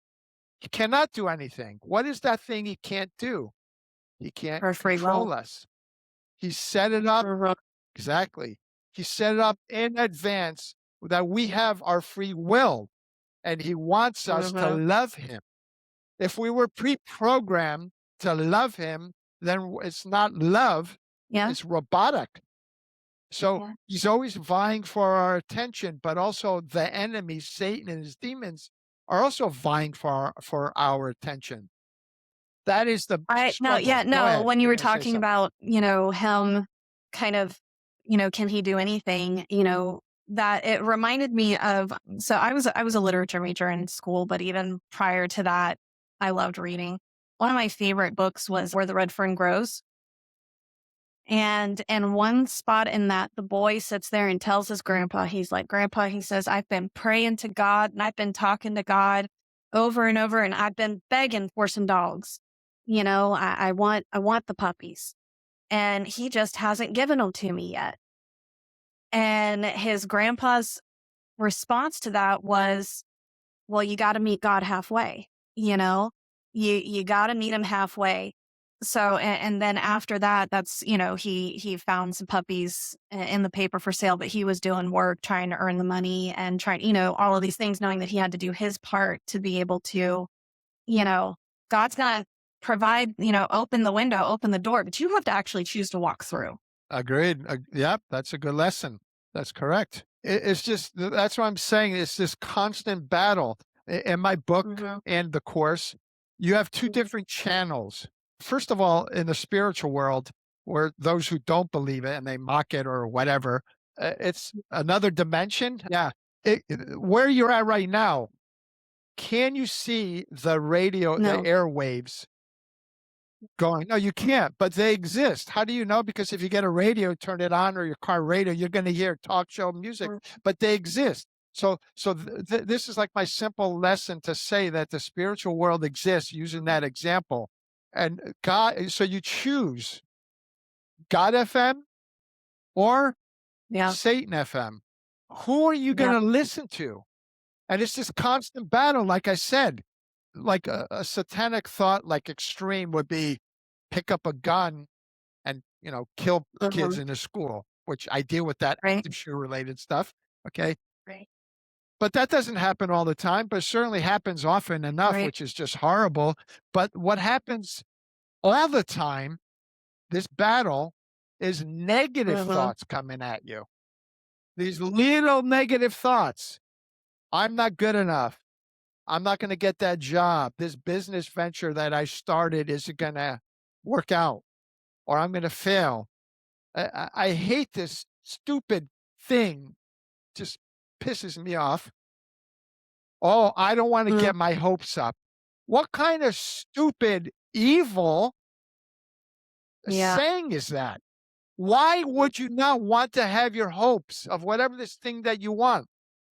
He cannot do anything. What is that thing He can't do? He can't For free will. control us. He set it up. Mhm. Exactly. He set it up in advance that we have our free will, and He wants us to Mhm. love Him. If we were pre-programmed to love Him, then it's not love, Yeah. it's robotic. So Yeah. He's always vying for our attention, but also the enemy, Satan and his demons, are also vying for our attention. That is the I no, yeah, struggle. Go no, ahead. when you You're were gonna say talking something. about, him kind of, can he do anything, that it reminded me of, so I was a literature major in school, but even prior to that, I loved reading. One of my favorite books was Where the Red Fern Grows. And in one spot in that, the boy sits there and tells his grandpa, he's like, "Grandpa," he says, "I've been praying to God and I've been talking to God over and over, and I've been begging for some dogs. I want the puppies. And he just hasn't given them to me yet." And his grandpa's response to that was, "Well, you got to meet God halfway, you know, you got to meet him halfway." So, and then after that, that's, he found some puppies in the paper for sale, but he was doing work, trying to earn the money and trying, all of these things, knowing that he had to do his part to be able to, you know, God's going to provide, open the window, open the door, but you have to actually choose to walk through. Agreed. Yep, that's a good lesson. That's correct. It's just that's what I'm saying. It's this constant battle. In my book Hmm. and the course, you have two different channels. First of all, in the spiritual world, where those who don't believe it and they mock it or whatever, it's another dimension. Yeah. Where you're at right now, can you see the radio, the No. airwaves going? No, you can't, but they exist. How do you know? Because if you get a radio, turn it on, or your car radio, you're going to hear talk show music, Mm. but they exist. So this is like my simple lesson to say that the spiritual world exists using that example. And God, so you choose God FM or Yeah. Satan FM. Who are you going Yeah. to listen to? And it's this constant battle, like I said, like a satanic thought, like extreme would be pick up a gun and, kill kids Hmm. in a school, which I deal with that Right. active shooter related stuff. Okay. Right. But that doesn't happen all the time, but certainly happens often enough, Right. which is just horrible. But what happens all the time, this battle, is negative Hmm. thoughts coming at you. These little negative thoughts. I'm not good enough. I'm not going to get that job. This business venture that I started isn't going to work out, or I'm going to fail. I hate this stupid thing just pisses me off. Oh, I don't want to Mm, get my hopes up. What kind of stupid, evil yeah. saying is that? Why would you not want to have your hopes of whatever this thing that you want?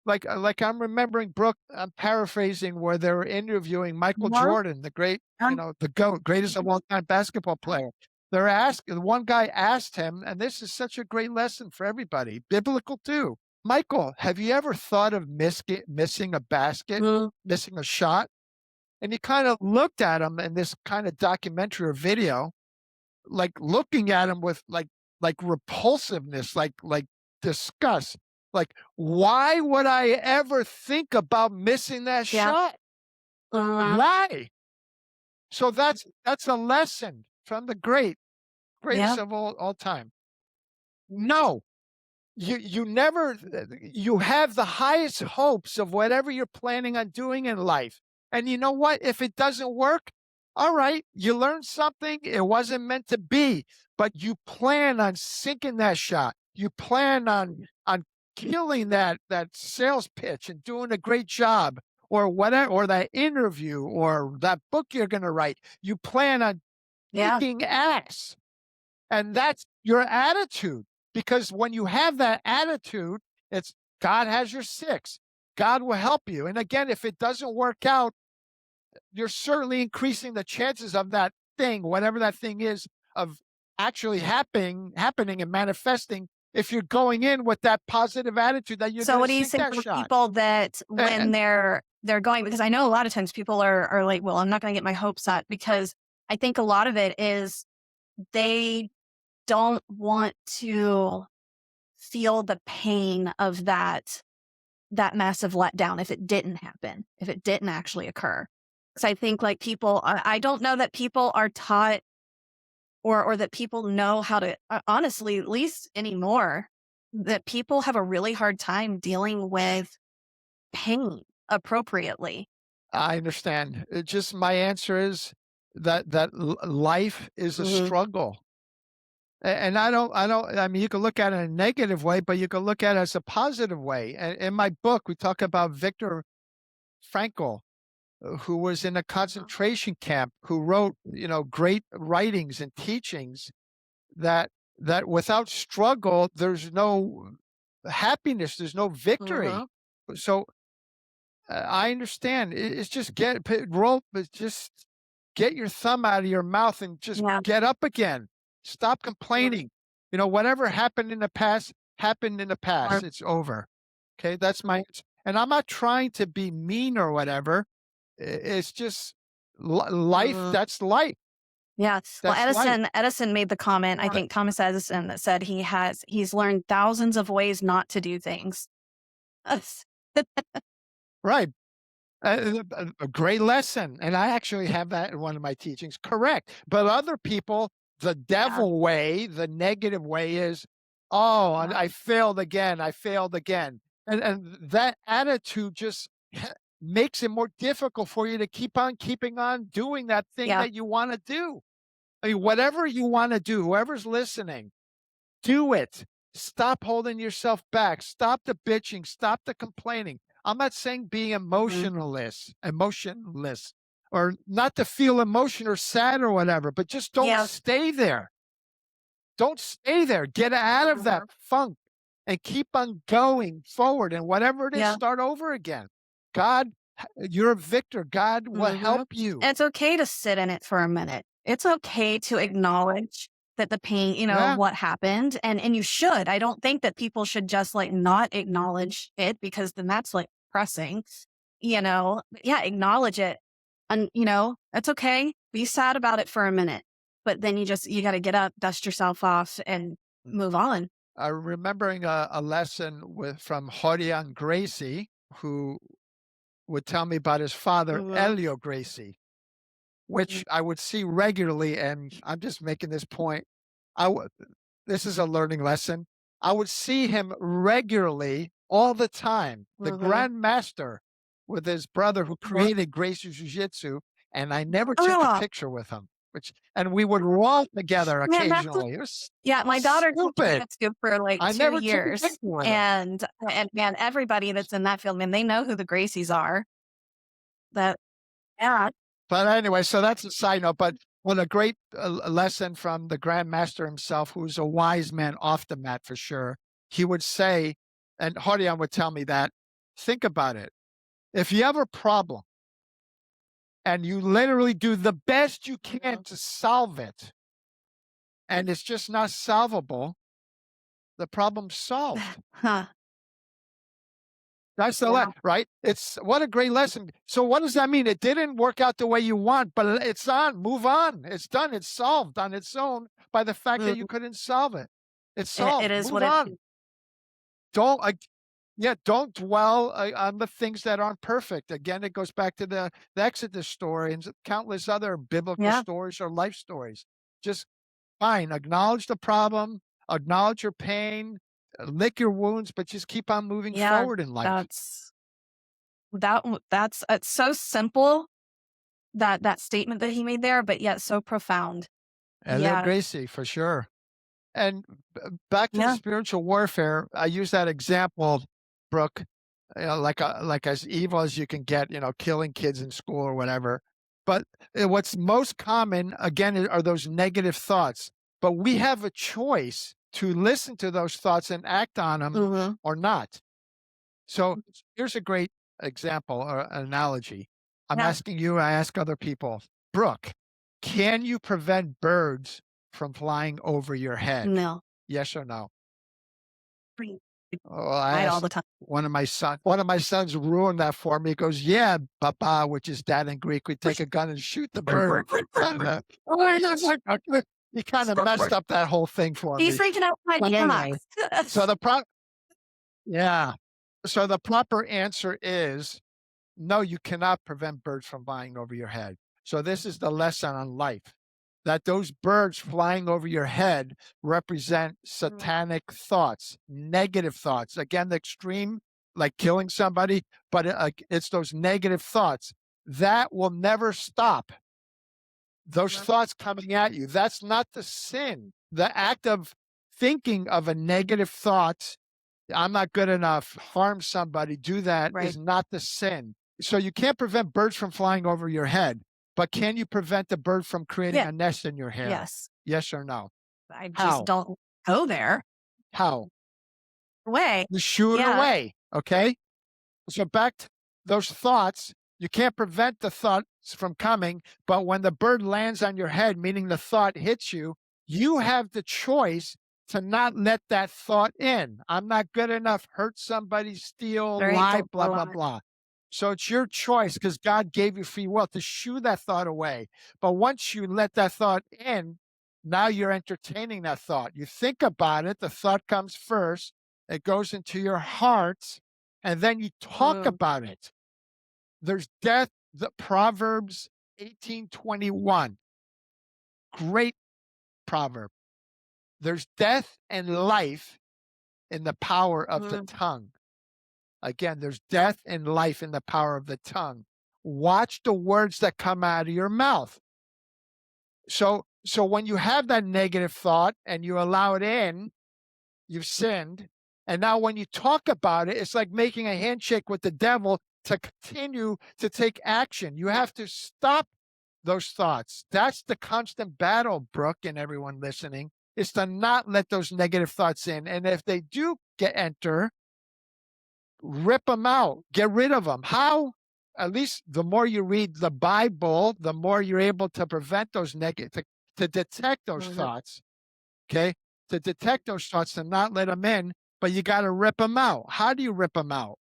Like I'm remembering Brooke, I'm paraphrasing where they were interviewing Michael Well, Jordan, the great, um, the GOAT, greatest of all time basketball player. They're asking, one guy asked him, and this is such a great lesson for everybody, biblical too. Michael, have you ever thought of missing a basket, mm, missing a shot? And he kind of looked at him in this kind of documentary or video, like looking at him with like repulsiveness, like disgust. Like, why would I ever think about missing that yeah. shot? Uh, Why? So that's a lesson from the greatest yeah. of all time. No, you never you have the highest hopes of whatever you're planning on doing in life. And you know what? If it doesn't work, all right, you learned something. It wasn't meant to be, but you plan on sinking that shot. You plan on killing that sales pitch and doing a great job or whatever, or that interview or that book you're going to write. You plan on Yeah. kicking ass. And that's your attitude. Because when you have that attitude, it's God has your six. God will help you. And again, if it doesn't work out, you're certainly increasing the chances of that thing, whatever that thing is, of actually happening and manifesting if you're going in with that positive attitude that you're So going what to do you sink say that for shot. people that when And they're going, because I know a lot of times people are like, well, I'm not going to get my hopes up, because I think a lot of it is they don't want to feel the pain of that massive letdown if it didn't happen, if it didn't actually occur. Because I think like people, I don't know that people are taught or that people know how to, honestly, at least anymore, that people have a really hard time dealing with pain appropriately. I understand. It just my answer is that life is a Hmm. struggle. And I mean, you can look at it in a negative way, but you can look at it as a positive way. And in my book, we talk about Viktor Frankl, who was in a concentration camp, who wrote, great writings and teachings that without struggle, there's no happiness, there's no victory. Hmm. So I understand. It's just roll, but just get your thumb out of your mouth and just Yeah. get up again. Stop complaining. Whatever happened in the past happened in the Or, past. It's over. Okay, that's my and I'm not trying to be mean or whatever. It's just life. mhm. That's life. Yeah. Well, That's life. Edison made the comment, I Right. think Thomas Edison, that said he's learned thousands of ways not to do things. Us. Right. A great lesson, and I actually have that in one of my teachings, correct. But other people, the Yeah. devil way, the negative way is, "Oh, and Yeah. I failed again, I failed again." And that attitude just makes it more difficult for you to keep on keeping on doing that thing Yeah. that you wanna do. I mean, whatever you wanna do, whoever's listening, do it. Stop holding yourself back. Stop the bitching. Stop the complaining. I'm not saying be Mhm. emotionless, or not to feel emotion or sad or whatever, but just don't Yeah. stay there. Don't stay there. Get out of that Mhm. funk and keep on going forward. And whatever it is, Yeah. start over again. God, you're a victor. God will help Mhm. you. And it's okay to sit in it for a minute. It's okay to acknowledge that the pain, of Yeah. what happened, and you should. I don't think that people should just like not acknowledge it, because then that's like pressing, But yeah, acknowledge it. And it's okay. Be sad about it for a minute. But then you got to get up, dust yourself off and move on. Remembering a lesson from Horian Gracie, who would tell me about his father, Mhm. Elio Gracie, which I would see regularly. And I'm just making this point. I would, this is a learning lesson. I would see him regularly all the time, the Mhm. grandmaster with his brother who Mhm. created Gracie Jiu Jitsu. And I never took a Ah, picture with him. and we would roll together Man, that's occasionally. It was yeah, my daughter took stupid. jujitsu for like I 2 never took a years, picture with her. and man, everybody that's in that field, man, they know who the Gracies are. That yeah, But anyway, so that's a side note. But what a great lesson from the Grandmaster himself, who's a wise man off the mat for sure. He would say, and Harian would tell me that, think about it. If you have a problem and you literally do the best you can to solve it, and it's just not solvable, the problem's solved. huh? That's the Wow. right? It's what a great lesson. So what does that mean? It didn't work out the way you want, but it's on. Move on. It's done. It's solved on its own by the fact that you Mhm. couldn't solve it. It's It solved. is Move what it on. is. Don't yeah, don't dwell on the things that aren't perfect. Again, it goes back to the Exodus story and countless other biblical Yeah, stories or life stories. Just fine, acknowledge the problem, acknowledge your pain, lick your wounds, but just keep on moving yeah, forward in life. that's that's it's so simple, that statement that he made there, but yet so profound. Elio Yeah, Gracie, for sure. And back to the yeah, spiritual warfare, I use that example, Brooke, like as evil as you can get, killing kids in school or whatever. But what's most common, again, are those negative thoughts. But we have a choice to listen to those thoughts and act on them mhm, or not. So here's a great example or analogy. I'm yeah, asking you, I ask other people, Brooke, can you prevent birds from flying over your head? no, Yes or no? pretty Oh, I quiet all asked the time. one of my sons ruined that for me. He goes, yeah, papa, which is dad in Greek. We take a gun and shoot the bird. He kind of messed up that whole thing for He's me. freaking out my But anyway, so box. yeah. So the proper answer is no, you cannot prevent birds from flying over your head. So this is the lesson on life, that those birds flying over your head represent satanic thoughts, negative thoughts. Again, the extreme, like killing somebody, but it's those negative thoughts that will never stop. Those thoughts coming at you, that's not the sin. The act of thinking of a negative thought, I'm not good enough, harm somebody, do that, Right. is not the sin. So you can't prevent birds from flying over your head, but can you prevent the bird from creating Yeah. a nest in your hair? Yes. Yes or no? I just How? don't go there. How? Way. You shoo it Yeah. away, okay? So back to those thoughts, you can't prevent the thoughts from coming, but when the bird lands on your head, meaning the thought hits you, you have the choice to not let that thought in. I'm not good enough, hurt somebody, steal, Right. lie, Don't blah, go blah, on. blah. So it's your choice because God gave you free will to shoo that thought away. But once you let that thought in, now you're entertaining that thought. You think about it, the thought comes first, it goes into your heart, and then you talk Mm. about it. There's death, the Proverbs 18:21. Great proverb. There's death and life in the power of the tongue. Again, there's death and life in the power of the tongue. Watch the words that come out of your mouth. So when you have that negative thought and you allow it in, you've sinned. And now when you talk about it, it's like making a handshake with the devil to continue to take action. You have to stop those thoughts. That's the constant battle, Brooke, and everyone listening, is to not let those negative thoughts in. And if they do enter, rip them out, get rid of them. How? At least the more you read the Bible, the more you're able to prevent those negative, to detect those thoughts. Okay. To detect those thoughts and not let them in, but you got to rip them out. How do you rip them out?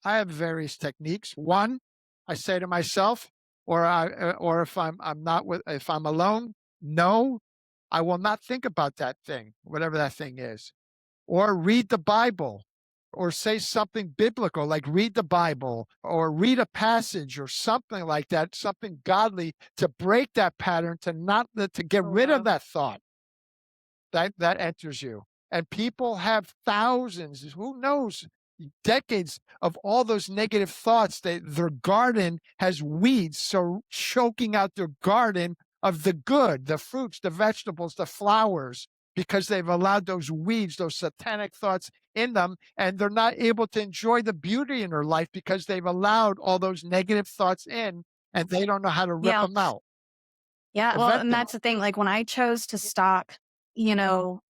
I have various techniques. One, I say to myself, or if if I'm alone, no, I will not think about that thing, whatever that thing is. Or read the Bible, or say something biblical, like read the Bible, or read a passage, or something like that, something godly to break that pattern, to get rid of that thought that enters you. And people have thousands, who knows, decades of all those negative thoughts. Their garden has weeds, so choking out their garden of the good, the fruits, the vegetables, the flowers, because they've allowed those weeds, those satanic thoughts in them, and they're not able to enjoy the beauty in their life because they've allowed all those negative thoughts in, and they don't know how to rip Yeah. them out, Yeah, well, prevent and them. that's the thing, like, when I chose to stop,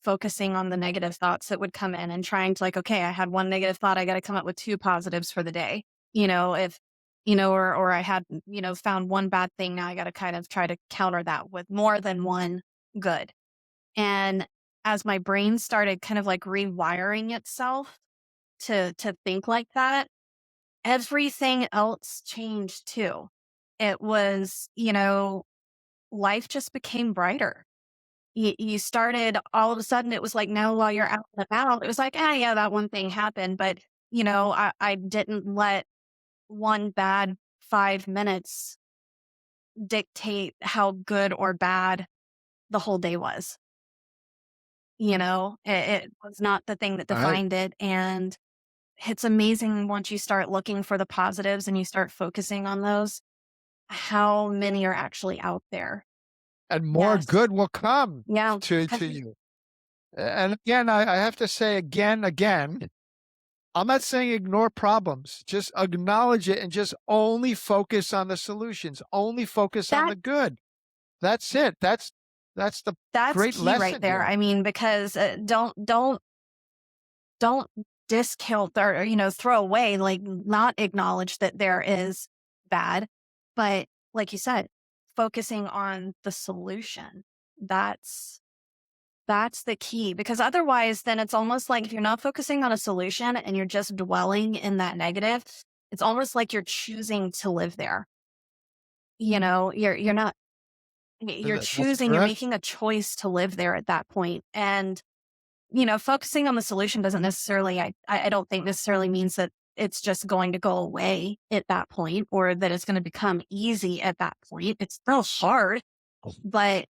focusing on the negative thoughts that would come in and trying to, like, okay, I had one negative thought, I gotta come up with 2 positives for the day. If or I had, found one bad thing, now I gotta kind of try to counter that with more than one good. And as my brain started kind of, like, rewiring itself to think like that, everything else changed too. It was, life just became brighter. You started all of a sudden, it was like now while you're out and about, it was like, ah, yeah, that one thing happened. But, I didn't let one bad 5 minutes dictate how good or bad the whole day was. It was not the thing that All right. defined it. And it's amazing once you start looking for the positives and you start focusing on those, how many are actually out there. And more Yes. good will come Yeah. to 'Cause you. And again, I have to say again, I'm not saying ignore problems. Just acknowledge it and just only focus on the solutions. Only focus on that the good. That's it. That's the That's great key right lesson there. here. I mean, because don't discount or throw away, like, not acknowledge that there is bad, but like you said, focusing on the solution. That's that's the key, because otherwise then it's almost like if you're not focusing on a solution and you're just dwelling in that negative, it's almost like you're choosing to live there. You're not you're That's choosing, you're correct. making a choice to live there at that point. And focusing on the solution doesn't necessarily, I don't think necessarily means that it's just going to go away at that point or that it's going to become easy at that point. It's still hard, but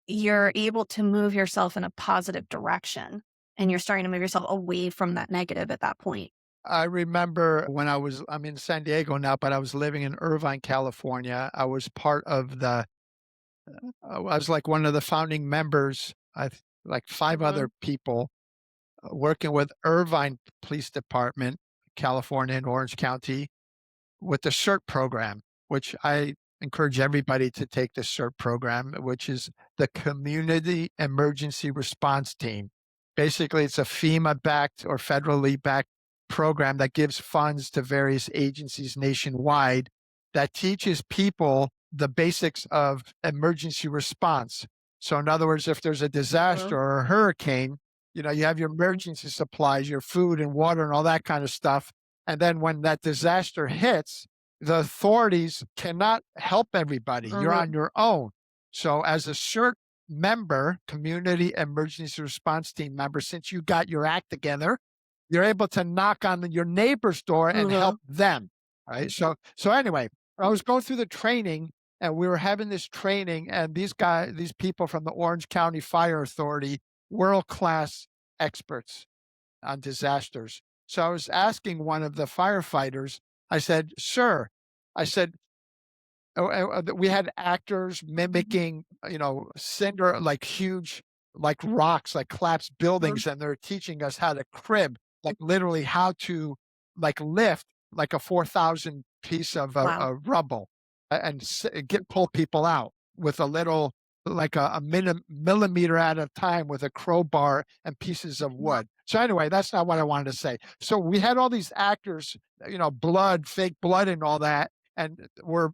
you're able to move yourself in a positive direction and you're starting to move yourself away from that negative at that point. I remember when I'm in San Diego now, but I was living in Irvine, California. I was part of I was like one of the founding members, like 5 Hmm. other people working with Irvine Police Department, California and Orange County with the CERT program, which I encourage everybody to take the CERT program, which is the Community Emergency Response Team. Basically, it's a FEMA backed or federally backed program that gives funds to various agencies nationwide that teaches people the basics of emergency response. So, in other words, if there's a disaster Hmm. or a hurricane, you have your emergency supplies, your food and water and all that kind of stuff. And then when that disaster hits, the authorities cannot help everybody. You're Hmm. on your own. So as a CERT member, Community Emergency Response Team member, since you got your act together, you're able to knock on your neighbor's door and help Hmm. them. Right. So anyway, I was going through the training and we were having this training and these people from the Orange County Fire Authority, world class experts on disasters. So I was asking one of the firefighters, I said, "Sir," I said, we had actors mimicking, cinder, like huge, like rocks, like collapsed buildings, and they're teaching us how to crib, like literally how to like lift like a 4,000 piece of Wow. rubble and pull people out with a little, like a millimeter at a time with a crowbar and pieces of wood. So anyway, that's not what I wanted to say. So we had all these actors, blood, fake blood and all that. And we're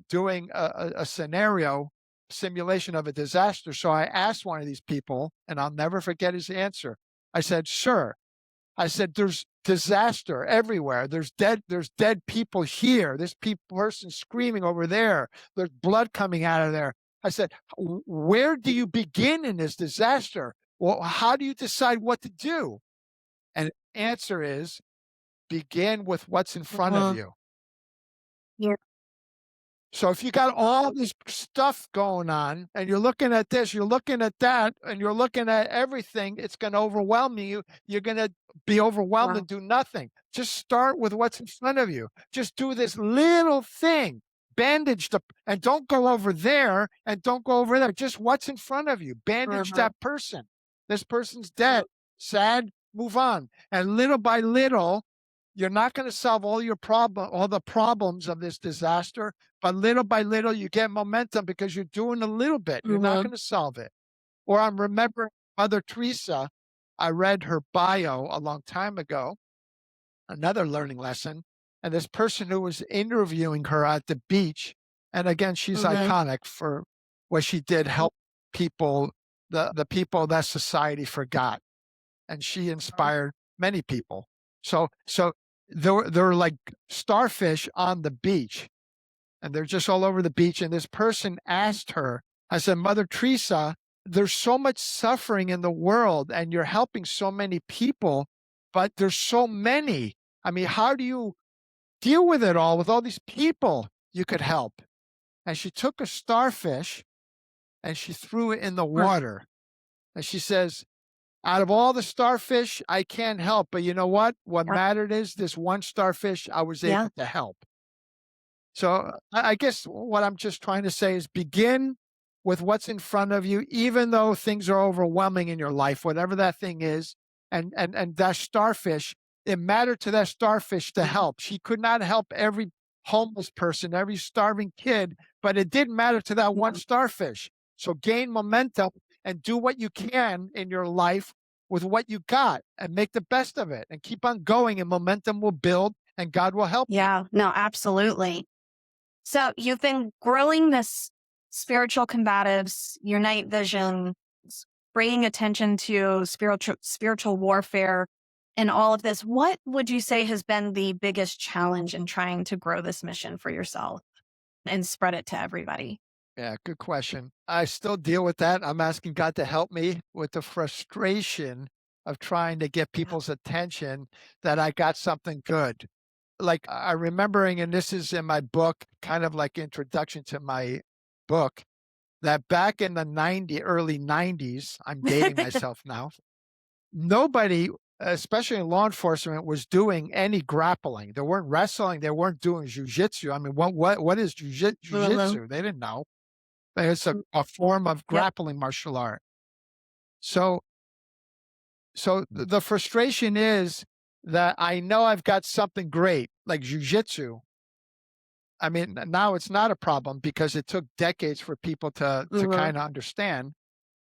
doing a scenario simulation of a disaster. So I asked one of these people, and I'll never forget his answer. I said, "Sir," I said, "there's disaster everywhere. There's dead people here. This person screaming over there. There's blood coming out of there." I said, "Where do you begin in this disaster? Well, how do you decide what to do?" And the answer is begin with what's in front of Hmm. you. Yeah. So if you got all this stuff going on and you're looking at this, you're looking at that, and you're looking at everything, it's going to overwhelm you. You're going to be overwhelmed Wow. and do nothing. Just start with what's in front of you. Just do this little thing. bandage and don't go over there and don't go over there. Just what's in front of you. Bandage Mhm. that person. This person's dead. Sad, move on. And little by little, you're not going to solve all the problems of this disaster, but little by little, you get momentum because you're doing a little bit. You're not going to solve it. Or I'm remembering Mother Teresa. I read her bio a long time ago, another learning lesson. And this person who was interviewing her at the beach, and again, she's iconic for what she did, help people, the people that society forgot. And she inspired many people. So there were like starfish on the beach, and they're just all over the beach. And this person asked her, I said, Mother Teresa, there's so much suffering in the world and you're helping so many people, but there's so many. I mean, how do you deal with it all with all these people you could help? And she took a starfish and she threw it in the water. And she says, out of all the starfish, I can't help. But you know what? What mattered is this one starfish I was able to help. So I guess what I'm just trying to say is begin with what's in front of you, even though things are overwhelming in your life, whatever that thing is. And that starfish, it mattered to that starfish to help. She could not help every homeless person, every starving kid, but it did matter to that one starfish. So gain momentum and do what you can in your life with what you got and make the best of it and keep on going, and momentum will build and God will help you. Yeah, no, absolutely. So you've been growing this spiritual combatives, your night vision, bringing attention to spiritual warfare and all of this. What would you say has been the biggest challenge in trying to grow this mission for yourself and spread it to everybody? Yeah, good question. I still deal with that. I'm asking God to help me with the frustration of trying to get people's attention that I got something good. Like I'm remembering, and this is in my book, kind of like introduction to my book, that back in the early 90s, I'm dating myself now, nobody, especially in law enforcement, was doing any grappling. They weren't wrestling. They weren't doing jujitsu. I mean, what is jujitsu? They didn't know. It's a form of grappling martial art. So the frustration is that I know I've got something great like jujitsu. I mean, now it's not a problem because it took decades for people to kind of understand.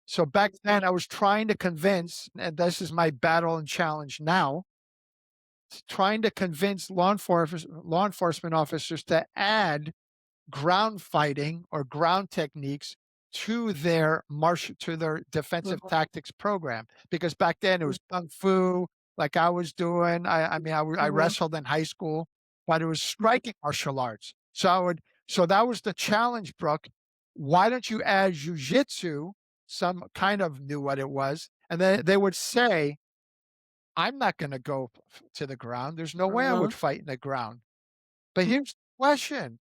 So back then I was trying to convince, and this is my battle and challenge now, trying to convince law enforcement officers to add ground fighting or ground techniques to their defensive tactics program, because back then it was kung fu like I was doing. I wrestled in high school, but it was striking martial arts. So that was the challenge, Brooke. Why don't you add jujitsu? Some kind of knew what it was, and then they would say, I'm not going to go to the ground. There's no way I would fight in the ground. But here's the question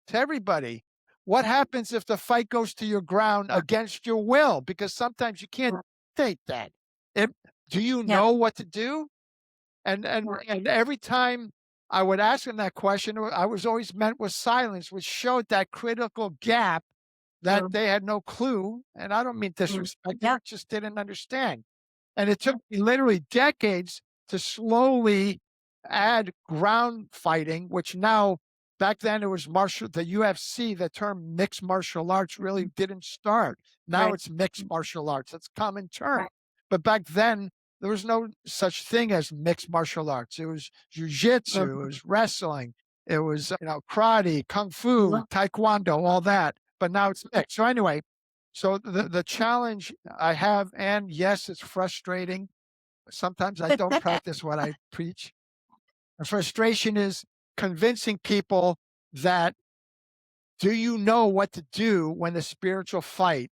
to everybody. What happens if the fight goes to your ground against your will? Because sometimes you can't dictate that. Do you know what to do? And every time I would ask them that question, I was always met with silence, which showed that critical gap that they had no clue. And I don't mean disrespect, they just didn't understand. And it took me literally decades to slowly add ground fighting, which now, back then it was the UFC, the term mixed martial arts really didn't start. Now it's mixed martial arts. It's a common term. But back then, there was no such thing as mixed martial arts. It was jujitsu, it was wrestling, it was karate, kung fu, taekwondo, all that. But now it's mixed. So anyway, so the challenge I have, and yes, it's frustrating. Sometimes I don't practice what I preach. The frustration is convincing people that, do you know what to do when the spiritual fight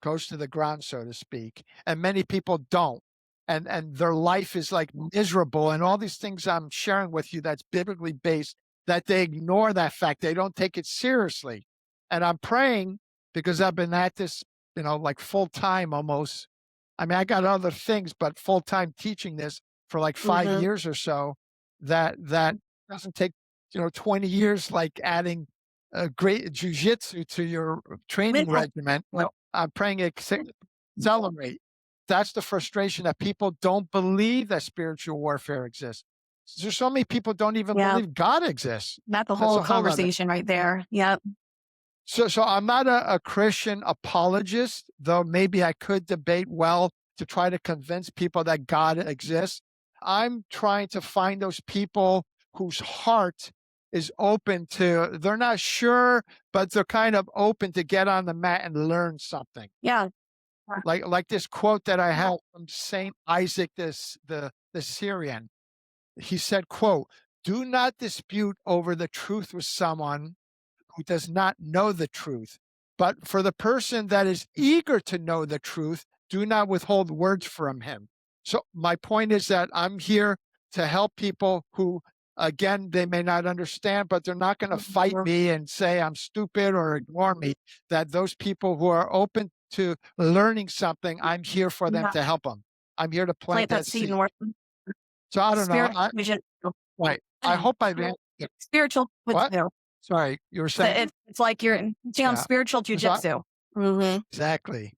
goes to the ground, so to speak? And many people don't. And their life is like miserable, and all these things I'm sharing with you that's biblically based, that they ignore that fact. They don't take it seriously. And I'm praying, because I've been at this, like full time almost. I mean, I got other things, but full time teaching this for like 5 years or so, that doesn't take, 20 years, like adding great jujitsu to your training regimen. Well, I'm praying it accelerate. That's the frustration, that people don't believe that spiritual warfare exists. There's so many people don't even Yeah, believe God exists. that's the That's whole a whole other. conversation right there. Yep. So I'm not a Christian apologist, though maybe I could debate well to try to convince people that God exists. I'm trying to find those people whose heart is open to, they're not sure, but they're kind of open to get on the mat and learn something. Yeah. Like this quote that I have from Saint Isaac, the Syrian. He said, quote, "Do not dispute over the truth with someone who does not know the truth. But for the person that is eager to know the truth, do not withhold words from him." So my point is that I'm here to help people who, again, they may not understand, but they're not going to fight me and say I'm stupid or ignore me. That those people who are open to learning something, I'm here for them Yeah. to help them. I'm here to plant Plant that that seed seed. and work. So I don't know. Right. I hope I've answered. Spiritual What? jujitsu. Sorry, you were So saying? it's like you're damn Yeah. spiritual jujitsu. Mm-hmm. Exactly.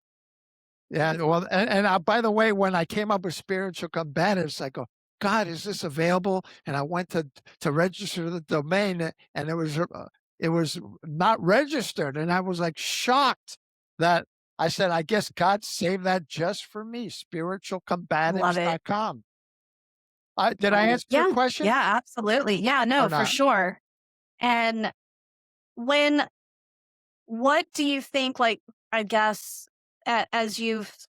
Yeah. Well, and by the way, when I came up with spiritual combatives, I go, God, is this available? And I went to register the domain, and it was not registered, and I was like shocked that I said, I guess God saved that just for me. Love it. Spiritualcombatives.com. Did I answer your Yeah. question Yeah, absolutely. Yeah, no, or for not? sure. And when, what do you think, like, I guess, as you've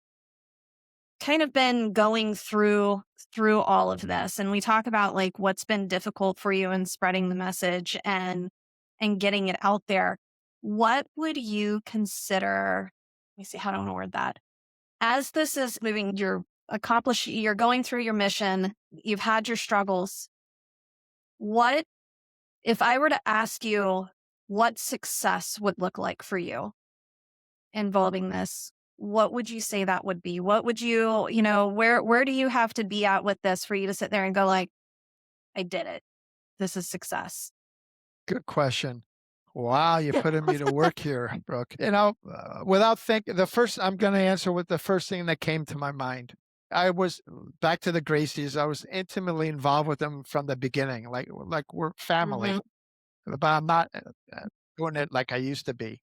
kind of been going through all of this, and we talk about like what's been difficult for you in spreading the message and getting it out there, what would you consider, let me see, how do I want to word that, as this is moving, you're going through your mission, you've had your struggles, what, if I were to ask you what success would look like for you involving this, what would you say that would be? What would you, where do you have to be at with this for you to sit there and go like, I did it. This is success. Good question. Wow, you're putting me to work here, Brooke. Without thinking, I'm going to answer with the first thing that came to my mind. I was back to the Gracies. I was intimately involved with them from the beginning, like we're family, but I'm not doing it like I used to be.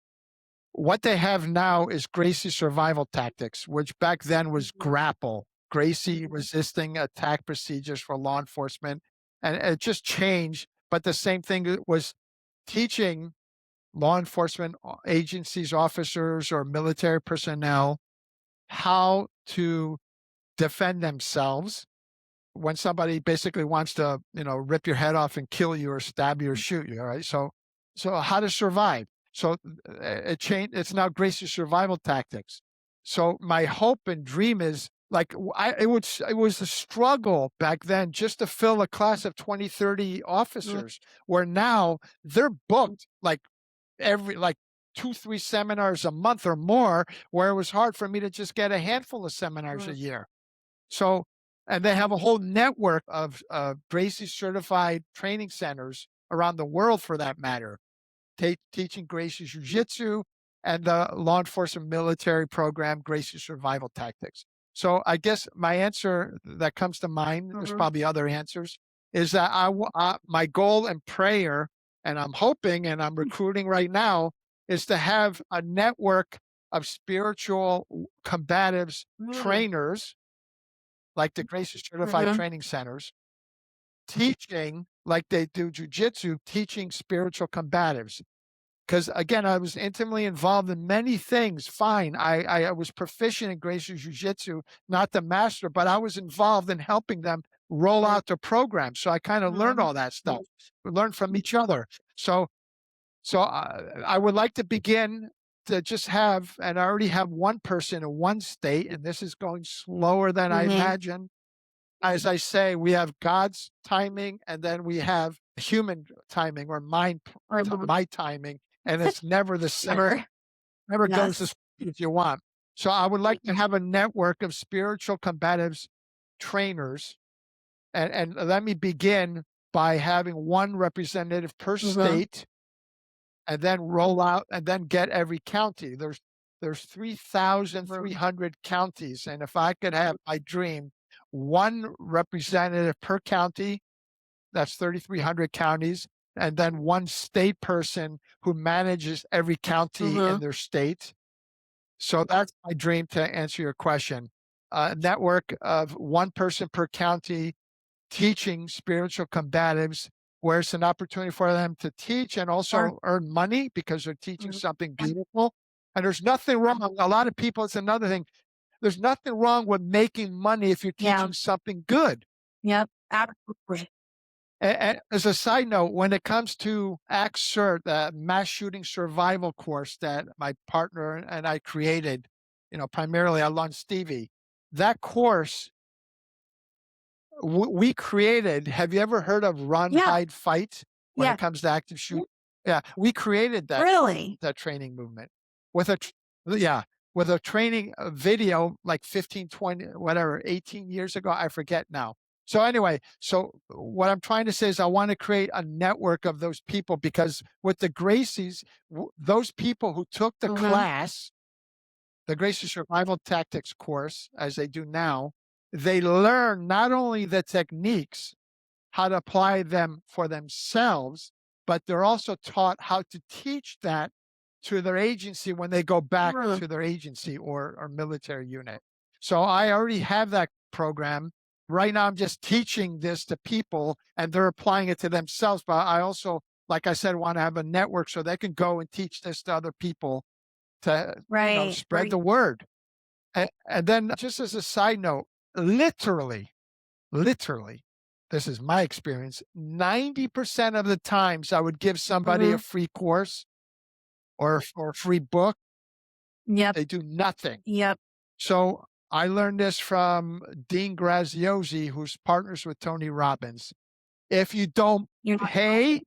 What they have now is Gracie survival tactics, which back then was grapple, Gracie resisting attack procedures for law enforcement. And it just changed, but the same thing was teaching law enforcement agencies, officers, or military personnel how to defend themselves when somebody basically wants to, rip your head off and kill you or stab you or shoot you. All right. So how to survive. So it changed. It's now Gracie's survival tactics. So my hope and dream is like, it was a struggle back then just to fill a class of 20, 30 officers, where now they're booked like like 2, 3 seminars a month or more, where it was hard for me to just get a handful of seminars a year. So, and they have a whole network of Gracie certified training centers around the world, for that matter, teaching Gracie Jiu-Jitsu and the law enforcement military program, Gracie Survival Tactics. So I guess my answer that comes to mind, there's probably other answers, is that my goal and prayer, and I'm hoping and I'm recruiting right now, is to have a network of spiritual combatives trainers, like the Gracie certified training centers, teaching like they do jujitsu, teaching spiritual combatives. Because again, I was intimately involved in many things. Fine, I was proficient in Gracie Jiu-Jitsu, not the master, but I was involved in helping them roll out their program. So I kind of learned all that stuff. We learned from each other. So I would like to begin to just have, and I already have one person in one state, and this is going slower than I imagined. As I say, we have God's timing, and then we have human timing, or my timing, and it's never the same. Never goes as speed as you want. So I would like to have a network of spiritual combatives trainers, and let me begin by having one representative per state, and then roll out and then get every county. There's 3,300 counties, and if I could have my dream, one representative per county, that's 3,300 counties, and then one state person who manages every county in their state. So that's my dream, to answer your question. A network of one person per county teaching spiritual combatives, where it's an opportunity for them to teach and also earn money because they're teaching something beautiful. And there's nothing wrong. A lot of people, it's another thing. There's nothing wrong with making money if you're Yeah. teaching something good. Yep. Absolutely. And as a side note, when it comes to ACT-CERT, the mass shooting survival course that my partner and I created, primarily I launched Stevie, that course we created. Have you ever heard of Run, Yeah. Hide, Fight when Yeah. it comes to active shooting? Yeah, we created Really? that training movement with with a training video like 15, 20, whatever, 18 years ago. I forget now. So anyway, so what I'm trying to say is I want to create a network of those people, because with the Gracies, those people who took the class, the Gracie Survival Tactics course, as they do now, they learn not only the techniques, how to apply them for themselves, but they're also taught how to teach that to their agency when they go back to their agency or military unit. So I already have that program. Right now, I'm just teaching this to people and they're applying it to themselves. But I also, like I said, want to have a network so they can go and teach this to other people to spread the word. And then, just as a side note, literally, this is my experience, 90% of the times I would give somebody a free course or a free book, Yep. they do nothing. Yep. So I learned this from Dean Graziosi, who's partners with Tony Robbins. If you don't pay,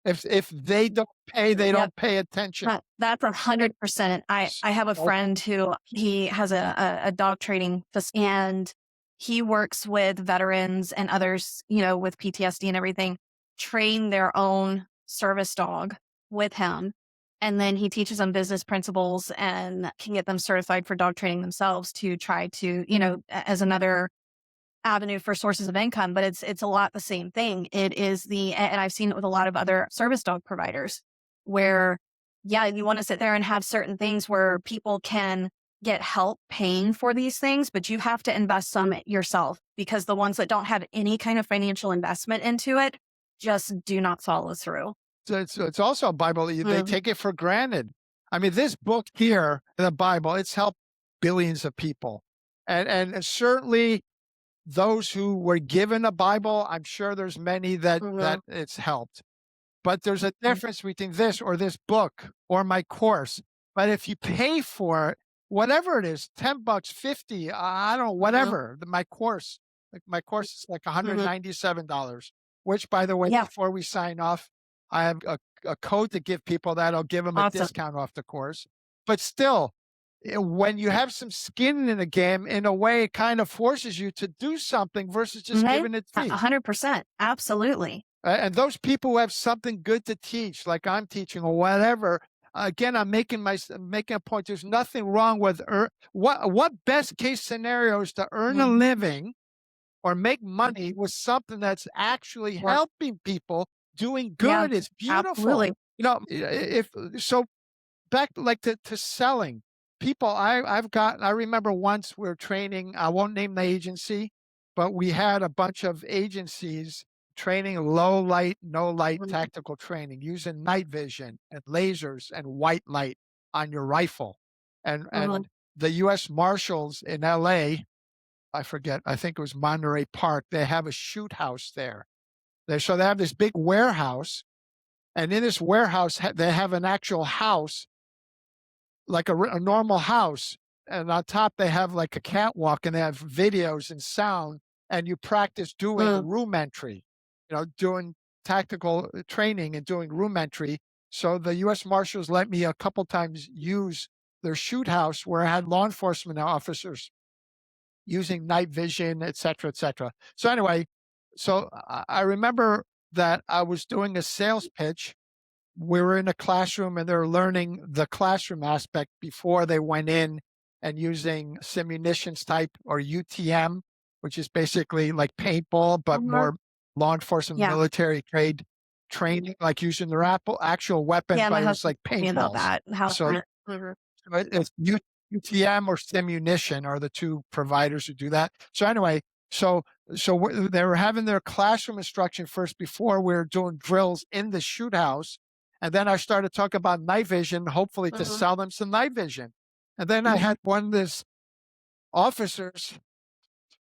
if they don't pay, they don't pay attention. That's 100%. I have a friend who he has a dog training facility, and he works with veterans and others, with PTSD and everything, train their own service dog with him. And then he teaches them business principles and can get them certified for dog training themselves to try to, as another avenue for sources of income. But it's a lot the same thing. It is and I've seen it with a lot of other service dog providers where, you want to sit there and have certain things where people can get help paying for these things, but you have to invest some yourself, because the ones that don't have any kind of financial investment into it just do not follow through. So it's also a Bible. They take it for granted. I mean, this book here, the Bible, it's helped billions of people. And certainly those who were given a Bible, I'm sure there's many that it's helped. But there's a difference between this or this book or my course. But if you pay for it, whatever it is, $10, 50, I don't know, whatever, my course is like $197, which, by the way, before we sign off, I have a code to give people that'll give them a discount off the course. But still, when you have some skin in the game, in a way, it kind of forces you to do something versus just giving it free. 100%. Absolutely. And those people who have something good to teach, like I'm teaching or whatever, again, I'm making a point. There's nothing wrong with what best case scenario is to earn a living or make money with something that's actually helping people, doing good. It's beautiful. Absolutely. If so, back like to selling. People I remember once we were training, I won't name the agency, but we had a bunch of agencies training low light, no light tactical training using night vision and lasers and white light on your rifle. And the US Marshals in LA, I forget, I think it was Monterey Park, they have a shoot house there. So they have this big warehouse, and in this warehouse they have an actual house, like a normal house. And on top, they have like a catwalk, and they have videos and sound, and you practice doing room entry, doing tactical training and doing room entry. So the U.S. Marshals let me a couple times use their shoot house where I had law enforcement officers using night vision, et cetera, et cetera. So anyway, I remember that I was doing a sales pitch we were in a classroom and they're learning the classroom aspect before they went in and using simunitions type or UTM, which is basically like paintball, but more law enforcement Yeah. military trade training, like using their actual weapon, Yeah, my but it was husband like told me about paintballs. that. How So it's UTM or Simunition are the two providers who do that. So anyway, so they were having their classroom instruction first before we were doing drills in the shoot house, and then I started talking about night vision, hopefully to sell them some night vision. And then I had one of these officers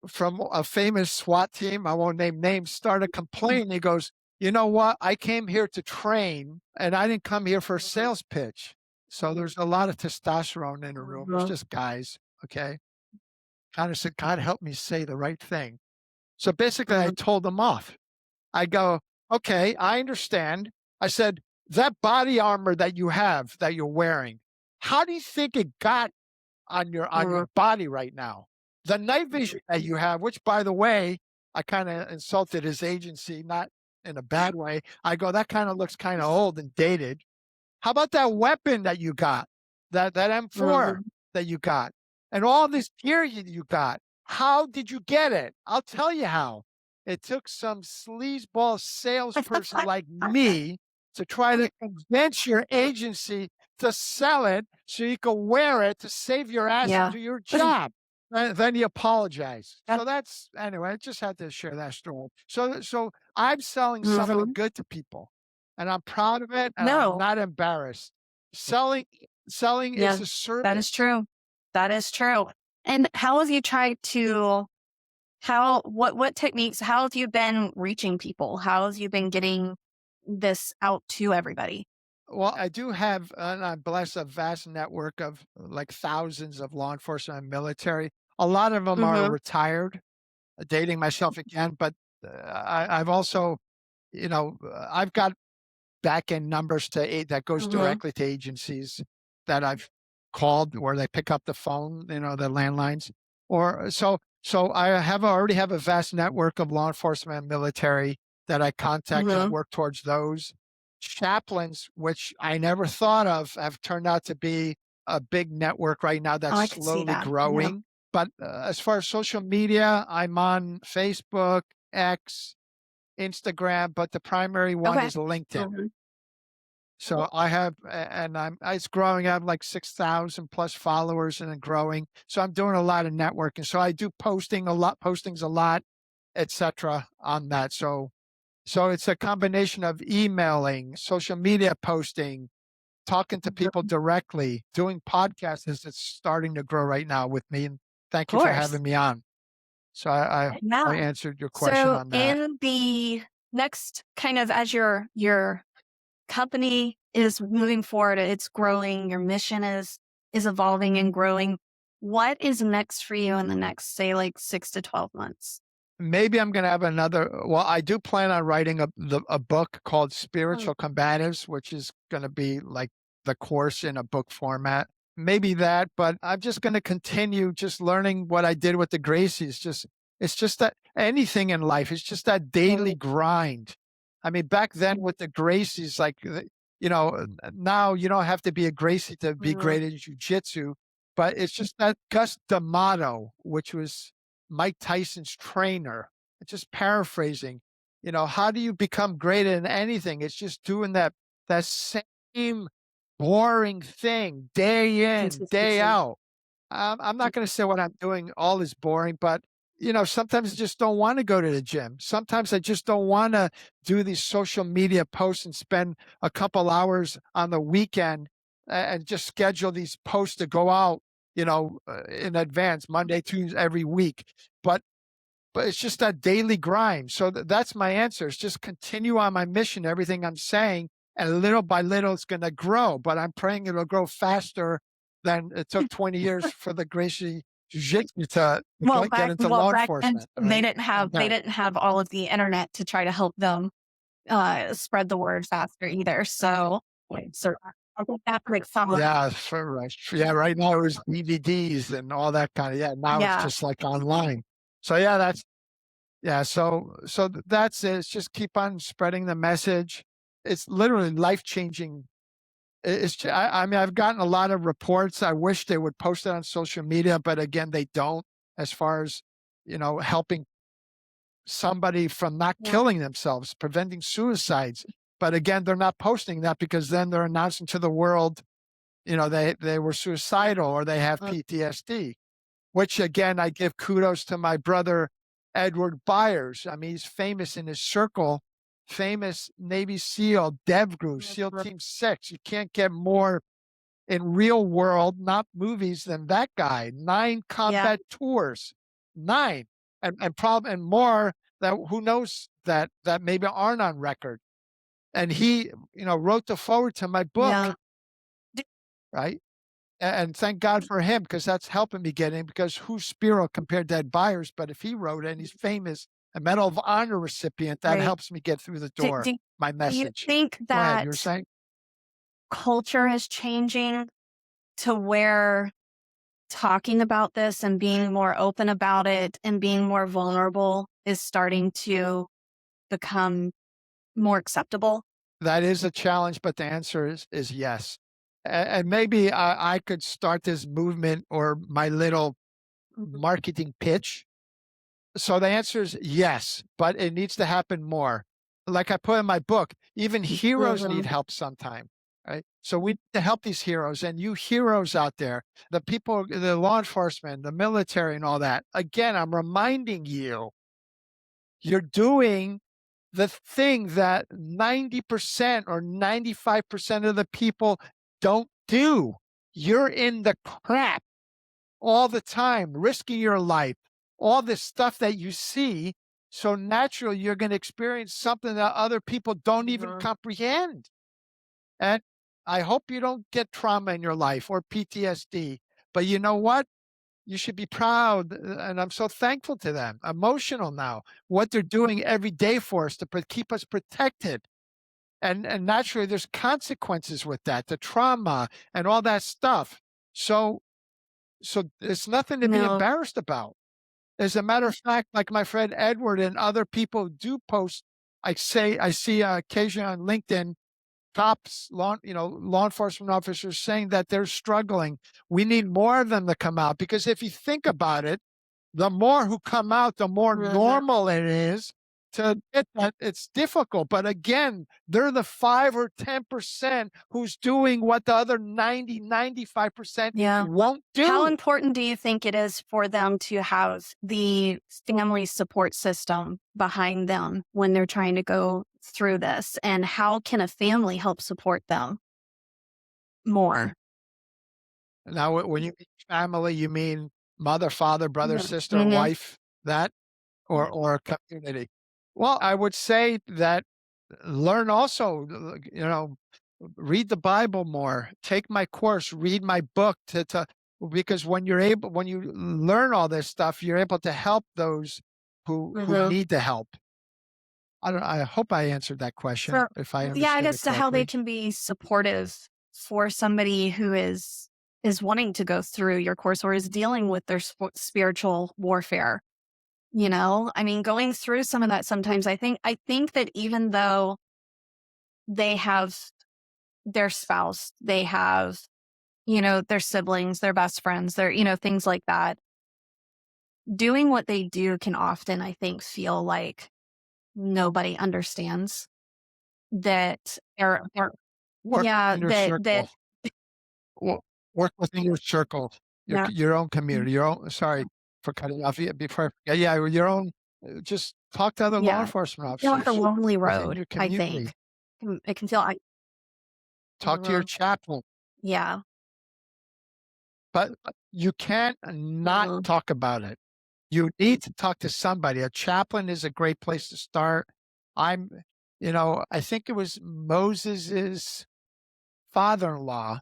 from a famous SWAT team, I won't name names, started complaining. He goes, "You know what? I came here to train, and I didn't come here for a sales pitch." So there's a lot of testosterone in the room. It's just guys, okay? Kind of said, "God help me say the right thing." So basically, I told them off. I go, "Okay, I understand." I said, "That body armor that you have, that you're wearing, how do you think it got on your body right now? The night vision that you have," which by the way, I kind of insulted his agency, not in a bad way. I go, "That kind of looks kind of old and dated. How about that weapon that you got? That M4 that you got? And all this gear you got? How did you get it? I'll tell you how. It took some sleazeball salesperson like me to try to convince your agency to sell it so you can wear it to save your ass and Yeah. do your job." And then he apologized. So that's anyway, I just had to share that story. So I'm selling something good to people, and I'm proud of it, and I'm No. not embarrassed. Selling Yeah, is a that is service. true. That is true. And how have you tried to what techniques, how have you been reaching people? How have you been getting this out to everybody? Well, I do have, and I'm blessed, a vast network of like thousands of law enforcement and military. A lot of them are retired, dating myself again, but I've also, I've got back end numbers that goes directly to agencies that I've called where they pick up the phone, the landlines. Or so I already have a vast network of law enforcement and military that I contact and work towards those. Chaplains, which I never thought of, have turned out to be a big network right now Oh, that's I could see slowly that. Yeah. growing. But as far as social media, I'm on Facebook, X, Instagram, but the primary one Okay. is LinkedIn. So I have, and it's growing. I have like 6,000 plus followers and then growing. So I'm doing a lot of networking. So I do postings a lot, etc. on that. So it's a combination of emailing, social media posting, talking to people directly, doing podcasts as it's starting to grow right now with me. And Of thank you for course. having me on. So I Yeah. answered your question So on that. in the next kind of as your company is moving forward, it's growing, your mission is evolving and growing. What is next for you in the next, say, like 6 to 12 months? Maybe I'm going to have well, I do plan on writing a book called Spiritual Combatives, which is going to be like the course in a book format. Maybe that, but I'm just going to continue just learning what I did with the Gracies. It's just that anything in life, it's just that daily grind. I mean, back then with the Gracies, like, now you don't have to be a Gracie to be great at jujitsu, but it's just that Gus D'Amato, which was Mike Tyson's trainer, just paraphrasing, how do you become great in anything? It's just doing that same boring thing day in, day Consistency. out. I'm not going to say what I'm doing all is boring, but sometimes I just don't want to go to the gym. Sometimes I just don't want to do these social media posts and spend a couple hours on the weekend and just schedule these posts to go out, in advance, Monday, Tuesday, every week. But it's just that daily grind. So that's my answer. It's just continue on my mission, everything I'm saying, and little by little it's going to grow. But I'm praying it'll grow faster than it took 20 years for the Gracie Jiu-Jitsu to get into law Back then enforcement. they Right? didn't have all of the internet to try to help them spread the word faster either. So I think that makes some of Yeah, right. Yeah, right now it was DVDs and all that kind of. Yeah, now it's yeah. just like online. So yeah, that's yeah. So that's it. It's just keep on spreading the message. It's literally life-changing. I mean, I've gotten a lot of reports. I wish they would post it on social media, but again, they don't, as far as, helping somebody from not Yeah. killing themselves, preventing suicides. But again, they're not posting that because then they're announcing to the world, they were suicidal or they have PTSD, which again, I give kudos to my brother, Edward Byers. I mean, he's famous in his circle, famous Navy SEAL, DevGru, SEAL Team 6. You can't get more in real world, not movies, than that guy. 9 combat tours, 9, and more that who knows that maybe aren't on record. And he, wrote the forward to my book, Yeah. right? And thank God for him, because that's helping me get in, because who's Spiro compared to Ed Byers? But if he wrote it and he's famous, a Medal of Honor recipient, that Right. helps me get through the Do, door. do, My do you message. think Go ahead, you were that saying? culture is changing to where talking about this and being more open about it and being more vulnerable is starting to become more acceptable? That is a challenge, but the answer is yes. And maybe I could start this movement or my little marketing pitch. So the answer is yes, but it needs to happen more. Like I put in my book, even heroes need help sometime, right? So we need to help these heroes, and you heroes out there, the people, the law enforcement, the military, and all that. Again, I'm reminding you, you're doing the thing that 90% or 95% of the people don't do. You're in the crap all the time, risking your life, all this stuff that you see. So naturally, you're going to experience something that other people don't even comprehend. And I hope you don't get trauma in your life or PTSD. But you know what? You should be proud. And I'm so thankful to them, emotional now, what they're doing every day for us to keep us protected. And naturally, there's consequences with that, the trauma and all that stuff. So it's nothing to be No. embarrassed about. As a matter of fact, like my friend Edward and other people do post, I see occasionally on LinkedIn, law enforcement officers saying that they're struggling. We need more of them to come out, because if you think about it, the more who come out, the more normal it is to get that. It's difficult, but again, they're the 5 or 10% who's doing what the other 95% Yeah. won't How do. important do you think it is for them to have the family support system behind them when they're trying to go through this? And how can a family help support them more? Now, when you mean family, you mean mother, father, brother, sister, Mhm. wife, that, or community? Well, I would say that learn also, read the Bible more, take my course, read my book because when you learn all this stuff, you're able to help those who need the help. I hope I answered that question, For if I Yeah, I understood it guess to how they correctly. can be supportive for somebody who is wanting to go through your course or is dealing with their spiritual warfare. I mean, going through some of that sometimes, I think that even though they have their spouse, they have, their siblings, their best friends, their, things like that, doing what they do can often, I think, feel like nobody understands that, Work yeah, in your that, circle. Wo Work within your circle, yeah, your own community, your own, sorry for cutting off you before I forget. Yeah, your own, just talk to other law yeah, enforcement feel like a officers lonely within road, your I think. community. It can feel like, Talk to your Mhm. chaplain, Yeah. but you can't not Mhm. talk about it. You need to talk to somebody. A chaplain is a great place to start. I'm I think it was Moses's father-in-law,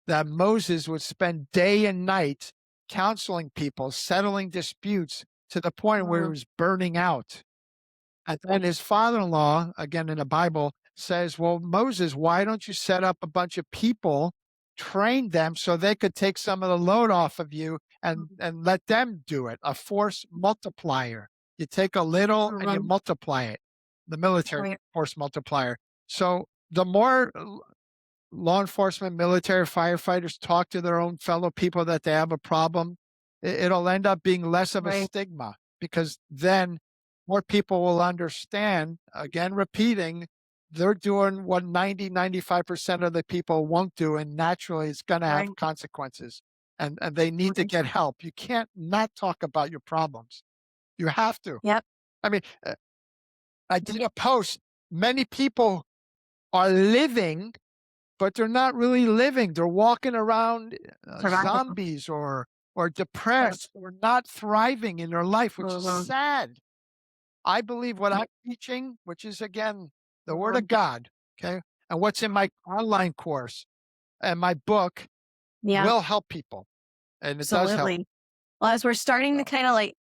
that Moses would spend day and night counseling people, settling disputes to the point where he Mhm. was burning out. And then his father-in-law, again in the Bible, says, well, Moses, why don't you set up a bunch of people, train them so they could take some of the load off of you and let them do it? A force multiplier. You take a little and you Mhm. multiply it, the military Right. force multiplier. So the more law enforcement, military, firefighters talk to their own fellow people that they have a problem, it'll end up being less of a Right. stigma because then more people will understand, again, repeating, they're doing what 95% of the people won't do. And naturally, it's going to Right. have consequences and they need to Right. get help. You can't not talk about your problems. You have to. Yep. I mean, I did a post. Many people are living but they're not really living. They're walking around Surviving. zombies or depressed or not thriving in their life, which is Mhm. sad. I believe what I'm teaching, which is again the word of Mhm. God, okay, and what's in my online course and my book Yeah, will help people, and it does help. absolutely. Well, as we're starting to So, kind of like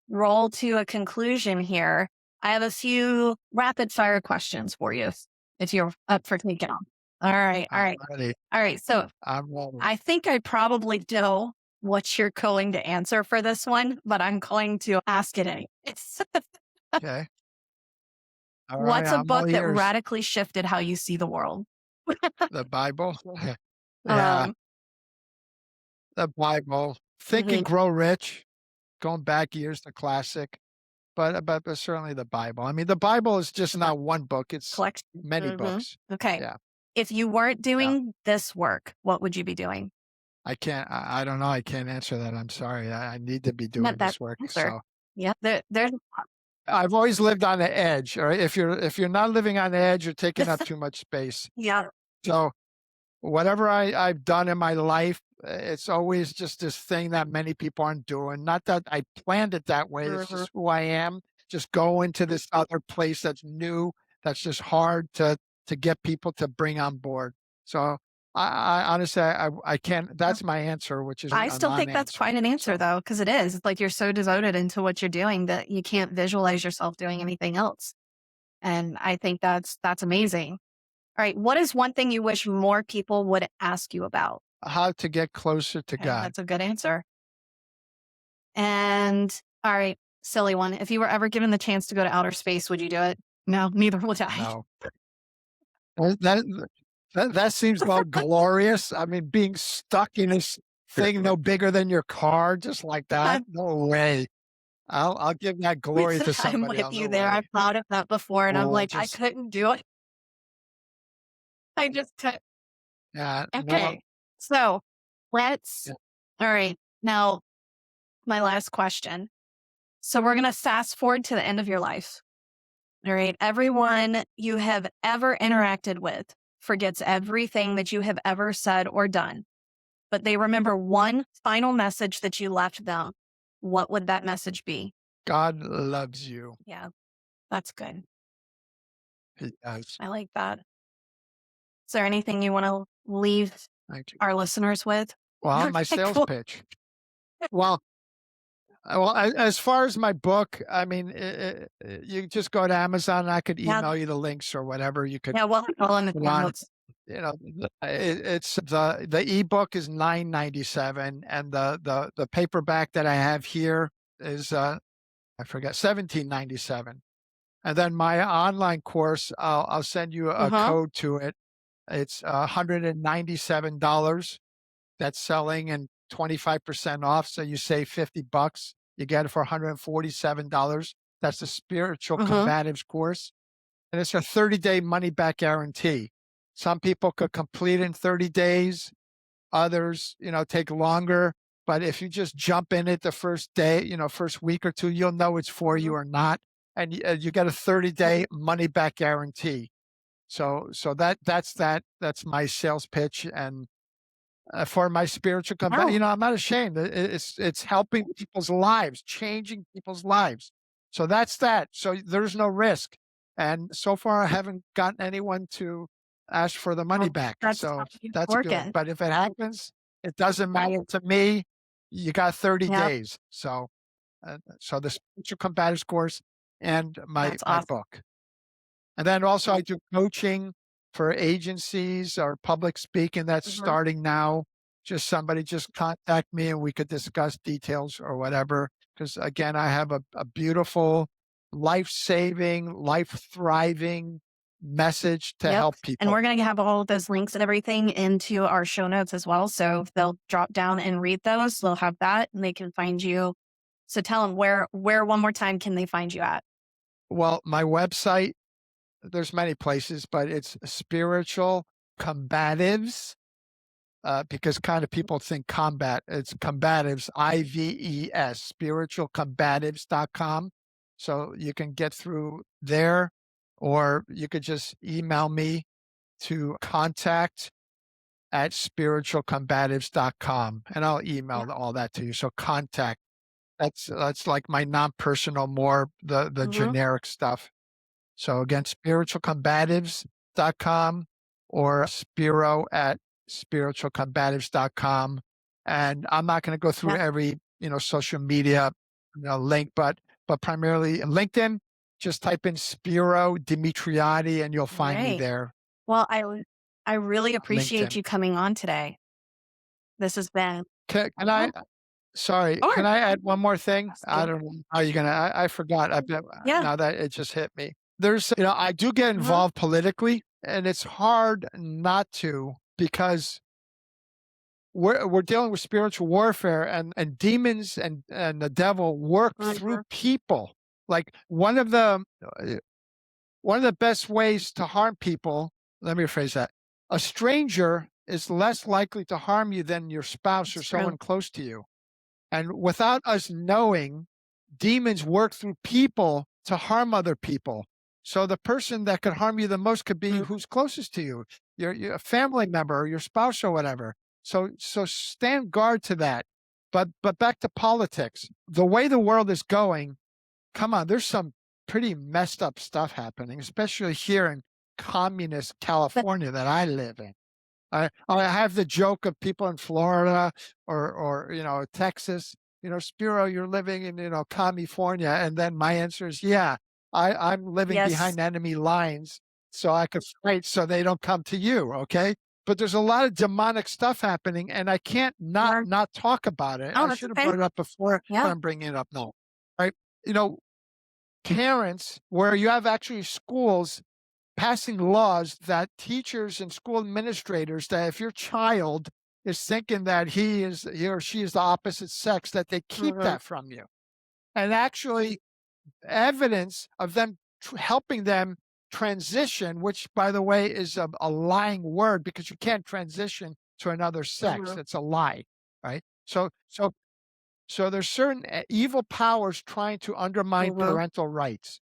roll to a conclusion here, I have a few rapid fire questions for you if you're up for taking them. All right. All I'm right. ready. All right. So I'm ready. I think I probably know what you're going to answer for this one, but I'm going to ask it anyway. Okay. All right. What's a I'm all book that ears. radically shifted how you see the world? The Bible. Yeah. Um, The Bible. Think and mhm, Grow Rich. Going back years, the classic. But certainly the Bible. I mean, the Bible is just okay. not one book, it's Collection. many Mhm. books. Okay. Yeah, If you weren't yeah. doing this work, what would you be doing? I don't know, I can't answer that, I'm sorry. I need to be Not doing that this work, answer. so Yeah. There's I've always lived on the edge, alright? If you're not living on the edge, you're taking up too much space. yeah. So, whatever I've done in my life, it's always just this thing that many people aren't doing. Not that I planned it that way. It's Mhm. just who I am. Just go into this other place that's new, that's just hard to get people to bring on board. So I honestly I can't. That's my answer, which is I a still think that's non-answer. quite an answer So though, because it is. It's like you're so devoted into what you're doing that you can't visualize yourself doing anything else. And I think that's amazing. All right. What is one thing you wish more people would ask you about? how to get closer to Okay, God? that's a good answer. And all right, silly one. If you were ever given the chance to go to outer space, would you do it? No, neither would I. No, that that that seems all glorious. I mean, being stuck in this thing no bigger than your car, just like that. I'm No way. I'll give that glory to I'm somebody with else, you no there. way. I've thought of that before and I'm Or like, I just couldn't do it. I just couldn't. yeah, no, Okay. So let's, yeah, all right. Now, my last question. So we're going to fast forward to the end of your life. All right. Everyone you have ever interacted with forgets everything that you have ever said or done, but they remember one final message that you left them. What would that message be? God loves you. Yeah, that's good. He does. I like that. Is there anything you want to leave Thank you. our listeners with? Well, my Okay, sales cool. pitch. Well, as far as my book, I mean, you just go to Amazon, and I could Yeah. email you the links or whatever. You could Yeah. Well, all in the put on, notes. it's the ebook is 9.97, and the paperback that I have here is I forget 17.97. And then my online course, I'll send you Uh a huh. code to it. It's $197. That's selling and 25% off. So you save 50 bucks. You get it for $147. That's the Spiritual Uh huh. Combatives course. And it's a 30-day money back guarantee. Some people could complete in 30 days. Others, take longer. But if you just jump in it the first day, first week or two, you'll know it's for you or not. And you get a 30-day money back guarantee. So that's my sales pitch. And for my spiritual Oh, I'm not ashamed. It's helping people's lives, changing people's lives. So that's that. So there's no risk. And so far, I haven't gotten anyone to ask for the money well, back. that's So that's good. working. But if it happens, it doesn't matter to me. You got 30 Yep. days. So the spiritual combatives course and my That's my awesome. book. And then also I do coaching for agencies or public speaking that's Mhm. starting now. Just contact me and we could discuss details or whatever. Because again, I have a beautiful, life saving, life thriving message to Yep. help And people. we're going to have all of those links and everything into our show notes as well. So if they'll drop down and read those, they'll have that and they can find you. So tell them where one more time can they find you at? Well, my website, there's many places, but it's Spiritual Combatives, because kind of people think combat. It's combatives, IVES, spiritualcombatives.com. So you can get through there, or you could just email me to contact@spiritualcombatives.com, and I'll Yeah. email all that to you. So contact, that's like my non-personal, more the Mm-hmm. generic stuff. So again, spiritualcombatives.com or Spiro at spiritualcombatives.com. And I'm not going to go through Yeah. every, social media, link, but primarily LinkedIn. Just type in Spiro Demetriadi and you'll find me Great. there Well, I really on appreciate LinkedIn. you coming on today. This has been, Can oh, I, sorry, or can I add one more thing? ask I you. don't know how you're gonna. I forgot. I bet Yeah. now that it just hit me. I do get Uh-huh. involved politically, and it's hard not to because we're dealing with spiritual warfare, and demons and the devil work through Mhm. people. Like one of the best ways to harm people. Let me rephrase that. A stranger is less likely to harm you than your spouse or It's true. someone close to you. And without us knowing, demons work through people to harm other people. So the person that could harm you the most could be Mm. who's closest to you, your family member or your spouse or whatever. So stand guard to that. But back to politics. The way the world is going, come on, there's some pretty messed up stuff happening, especially here in communist But California that I live in. I have the joke of people in Florida or Texas. Spiro, you're living in California, and then my answer is, yeah, I'm living yes, behind enemy lines, so I could fight so they don't come to you. Okay, but there's a lot of demonic stuff happening, and I can't not yeah. not talk about it. Oh, I that's should have okay. brought it up before, but Yeah. I'm bringing it up now. Right? You know, Parents, where you have actually schools passing laws that teachers and school administrators, that if your child is thinking that he or she is the opposite sex, that they keep Mhm. that from you. And actually evidence of them helping them transition, which by the way is a lying word because you can't transition to another sex. Mhm. It's a lie, right? So there's certain evil powers trying to undermine Mhm. parental rights.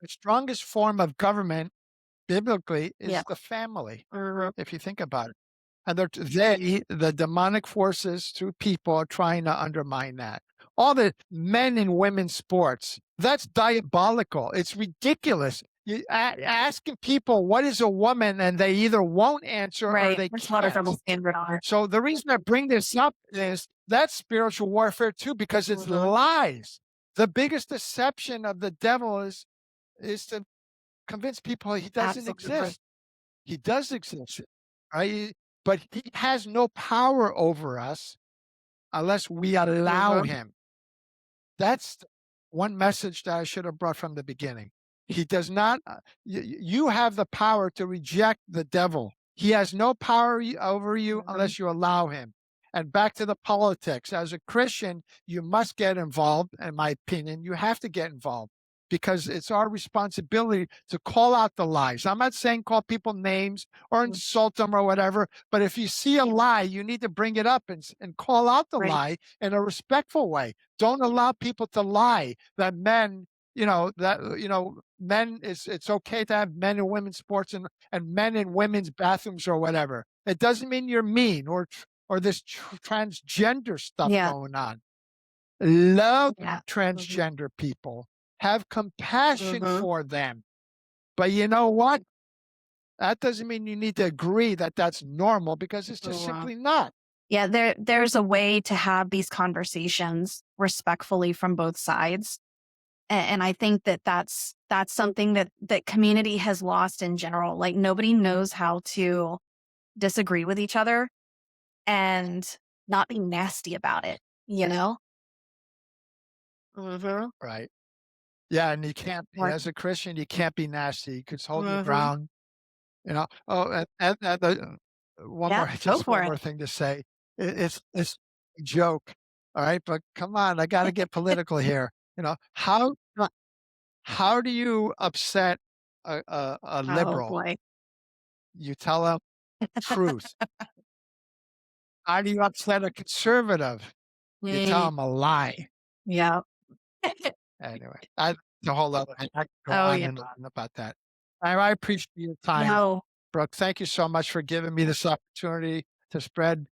The strongest form of government biblically Yeah. is the family, Mhm. if you think about it. And the demonic forces through people are trying to undermine that. All the men and women sports, that's diabolical. It's ridiculous. Asking people what is a woman, and they either won't answer or Right. they There's a lot of double can't. standard on it. So the reason I bring this up is that's spiritual warfare too, because it's Mhm. lies. The biggest deception of the devil is to convince people he doesn't Absolutely. exist. He does exist, right? But he has no power over us unless we allow Mhm. him. That's one message that I should have brought from the beginning. He does not, you have the power to reject the devil. He has no power over you Mhm. unless you allow him. And back to the politics. As a Christian, you must get involved, in my opinion. You have to get involved because it's our responsibility to call out the lies. I'm not saying call people names or Mm. insult them or whatever, but if you see a lie, you need to bring it up and call out the Right. lie in a respectful way. Don't allow people to lie that men, men it's okay to have men and women's sports and men and women's bathrooms or whatever. It doesn't mean you're mean or this transgender stuff Yeah. going on. Love Yeah. Mhm. transgender people. Have compassion Mhm. for them. But you know what? That doesn't mean you need to agree that that's normal because it's just Mhm. simply not. Yeah, there's a way to have these conversations respectfully from both sides. And I think that that's something that community has lost in general. Like nobody knows how to disagree with each other and not be nasty about it, you know? Mhm. Right. Yeah, and you can't be, Or as a Christian, you can't be nasty. You could hold your Mhm. ground, you know. Oh, and the one Yeah, more, go just for one it. more thing to say. It's a joke, all right? But come on, I got to get political here. You know, how do you upset a Oh, liberal? boy. You tell them truth. How do you upset a conservative? You tell Mm, them a lie. yeah. Anyway, that's a whole other I could go Oh, on yeah. and on about that. I appreciate your time, No. Brooke. Thank you so much for giving me this opportunity to spread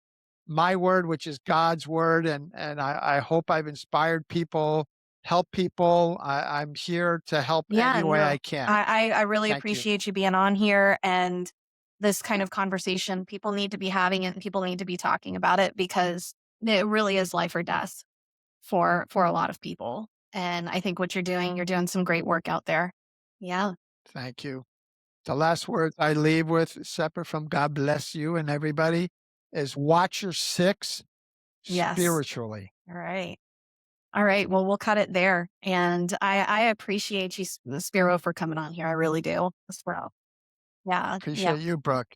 my word, which is God's word, and I hope I've inspired people, help people. I'm here to help Yeah, any way no. I can. I really Thank you. appreciate you being on here, and this kind of conversation, people need to be having it and people need to be talking about it because it really is life or death for a lot of people. And I think what you're doing some great work out there. Yeah. Thank you. The last words I leave with, separate from God bless you and everybody, is watch your six Yes. spiritually. All right. All right. Well, we'll cut it there. And I appreciate you, Spiro, for coming on here. I really do. Spiro. Yeah. Yeah. Appreciate you, Brooke.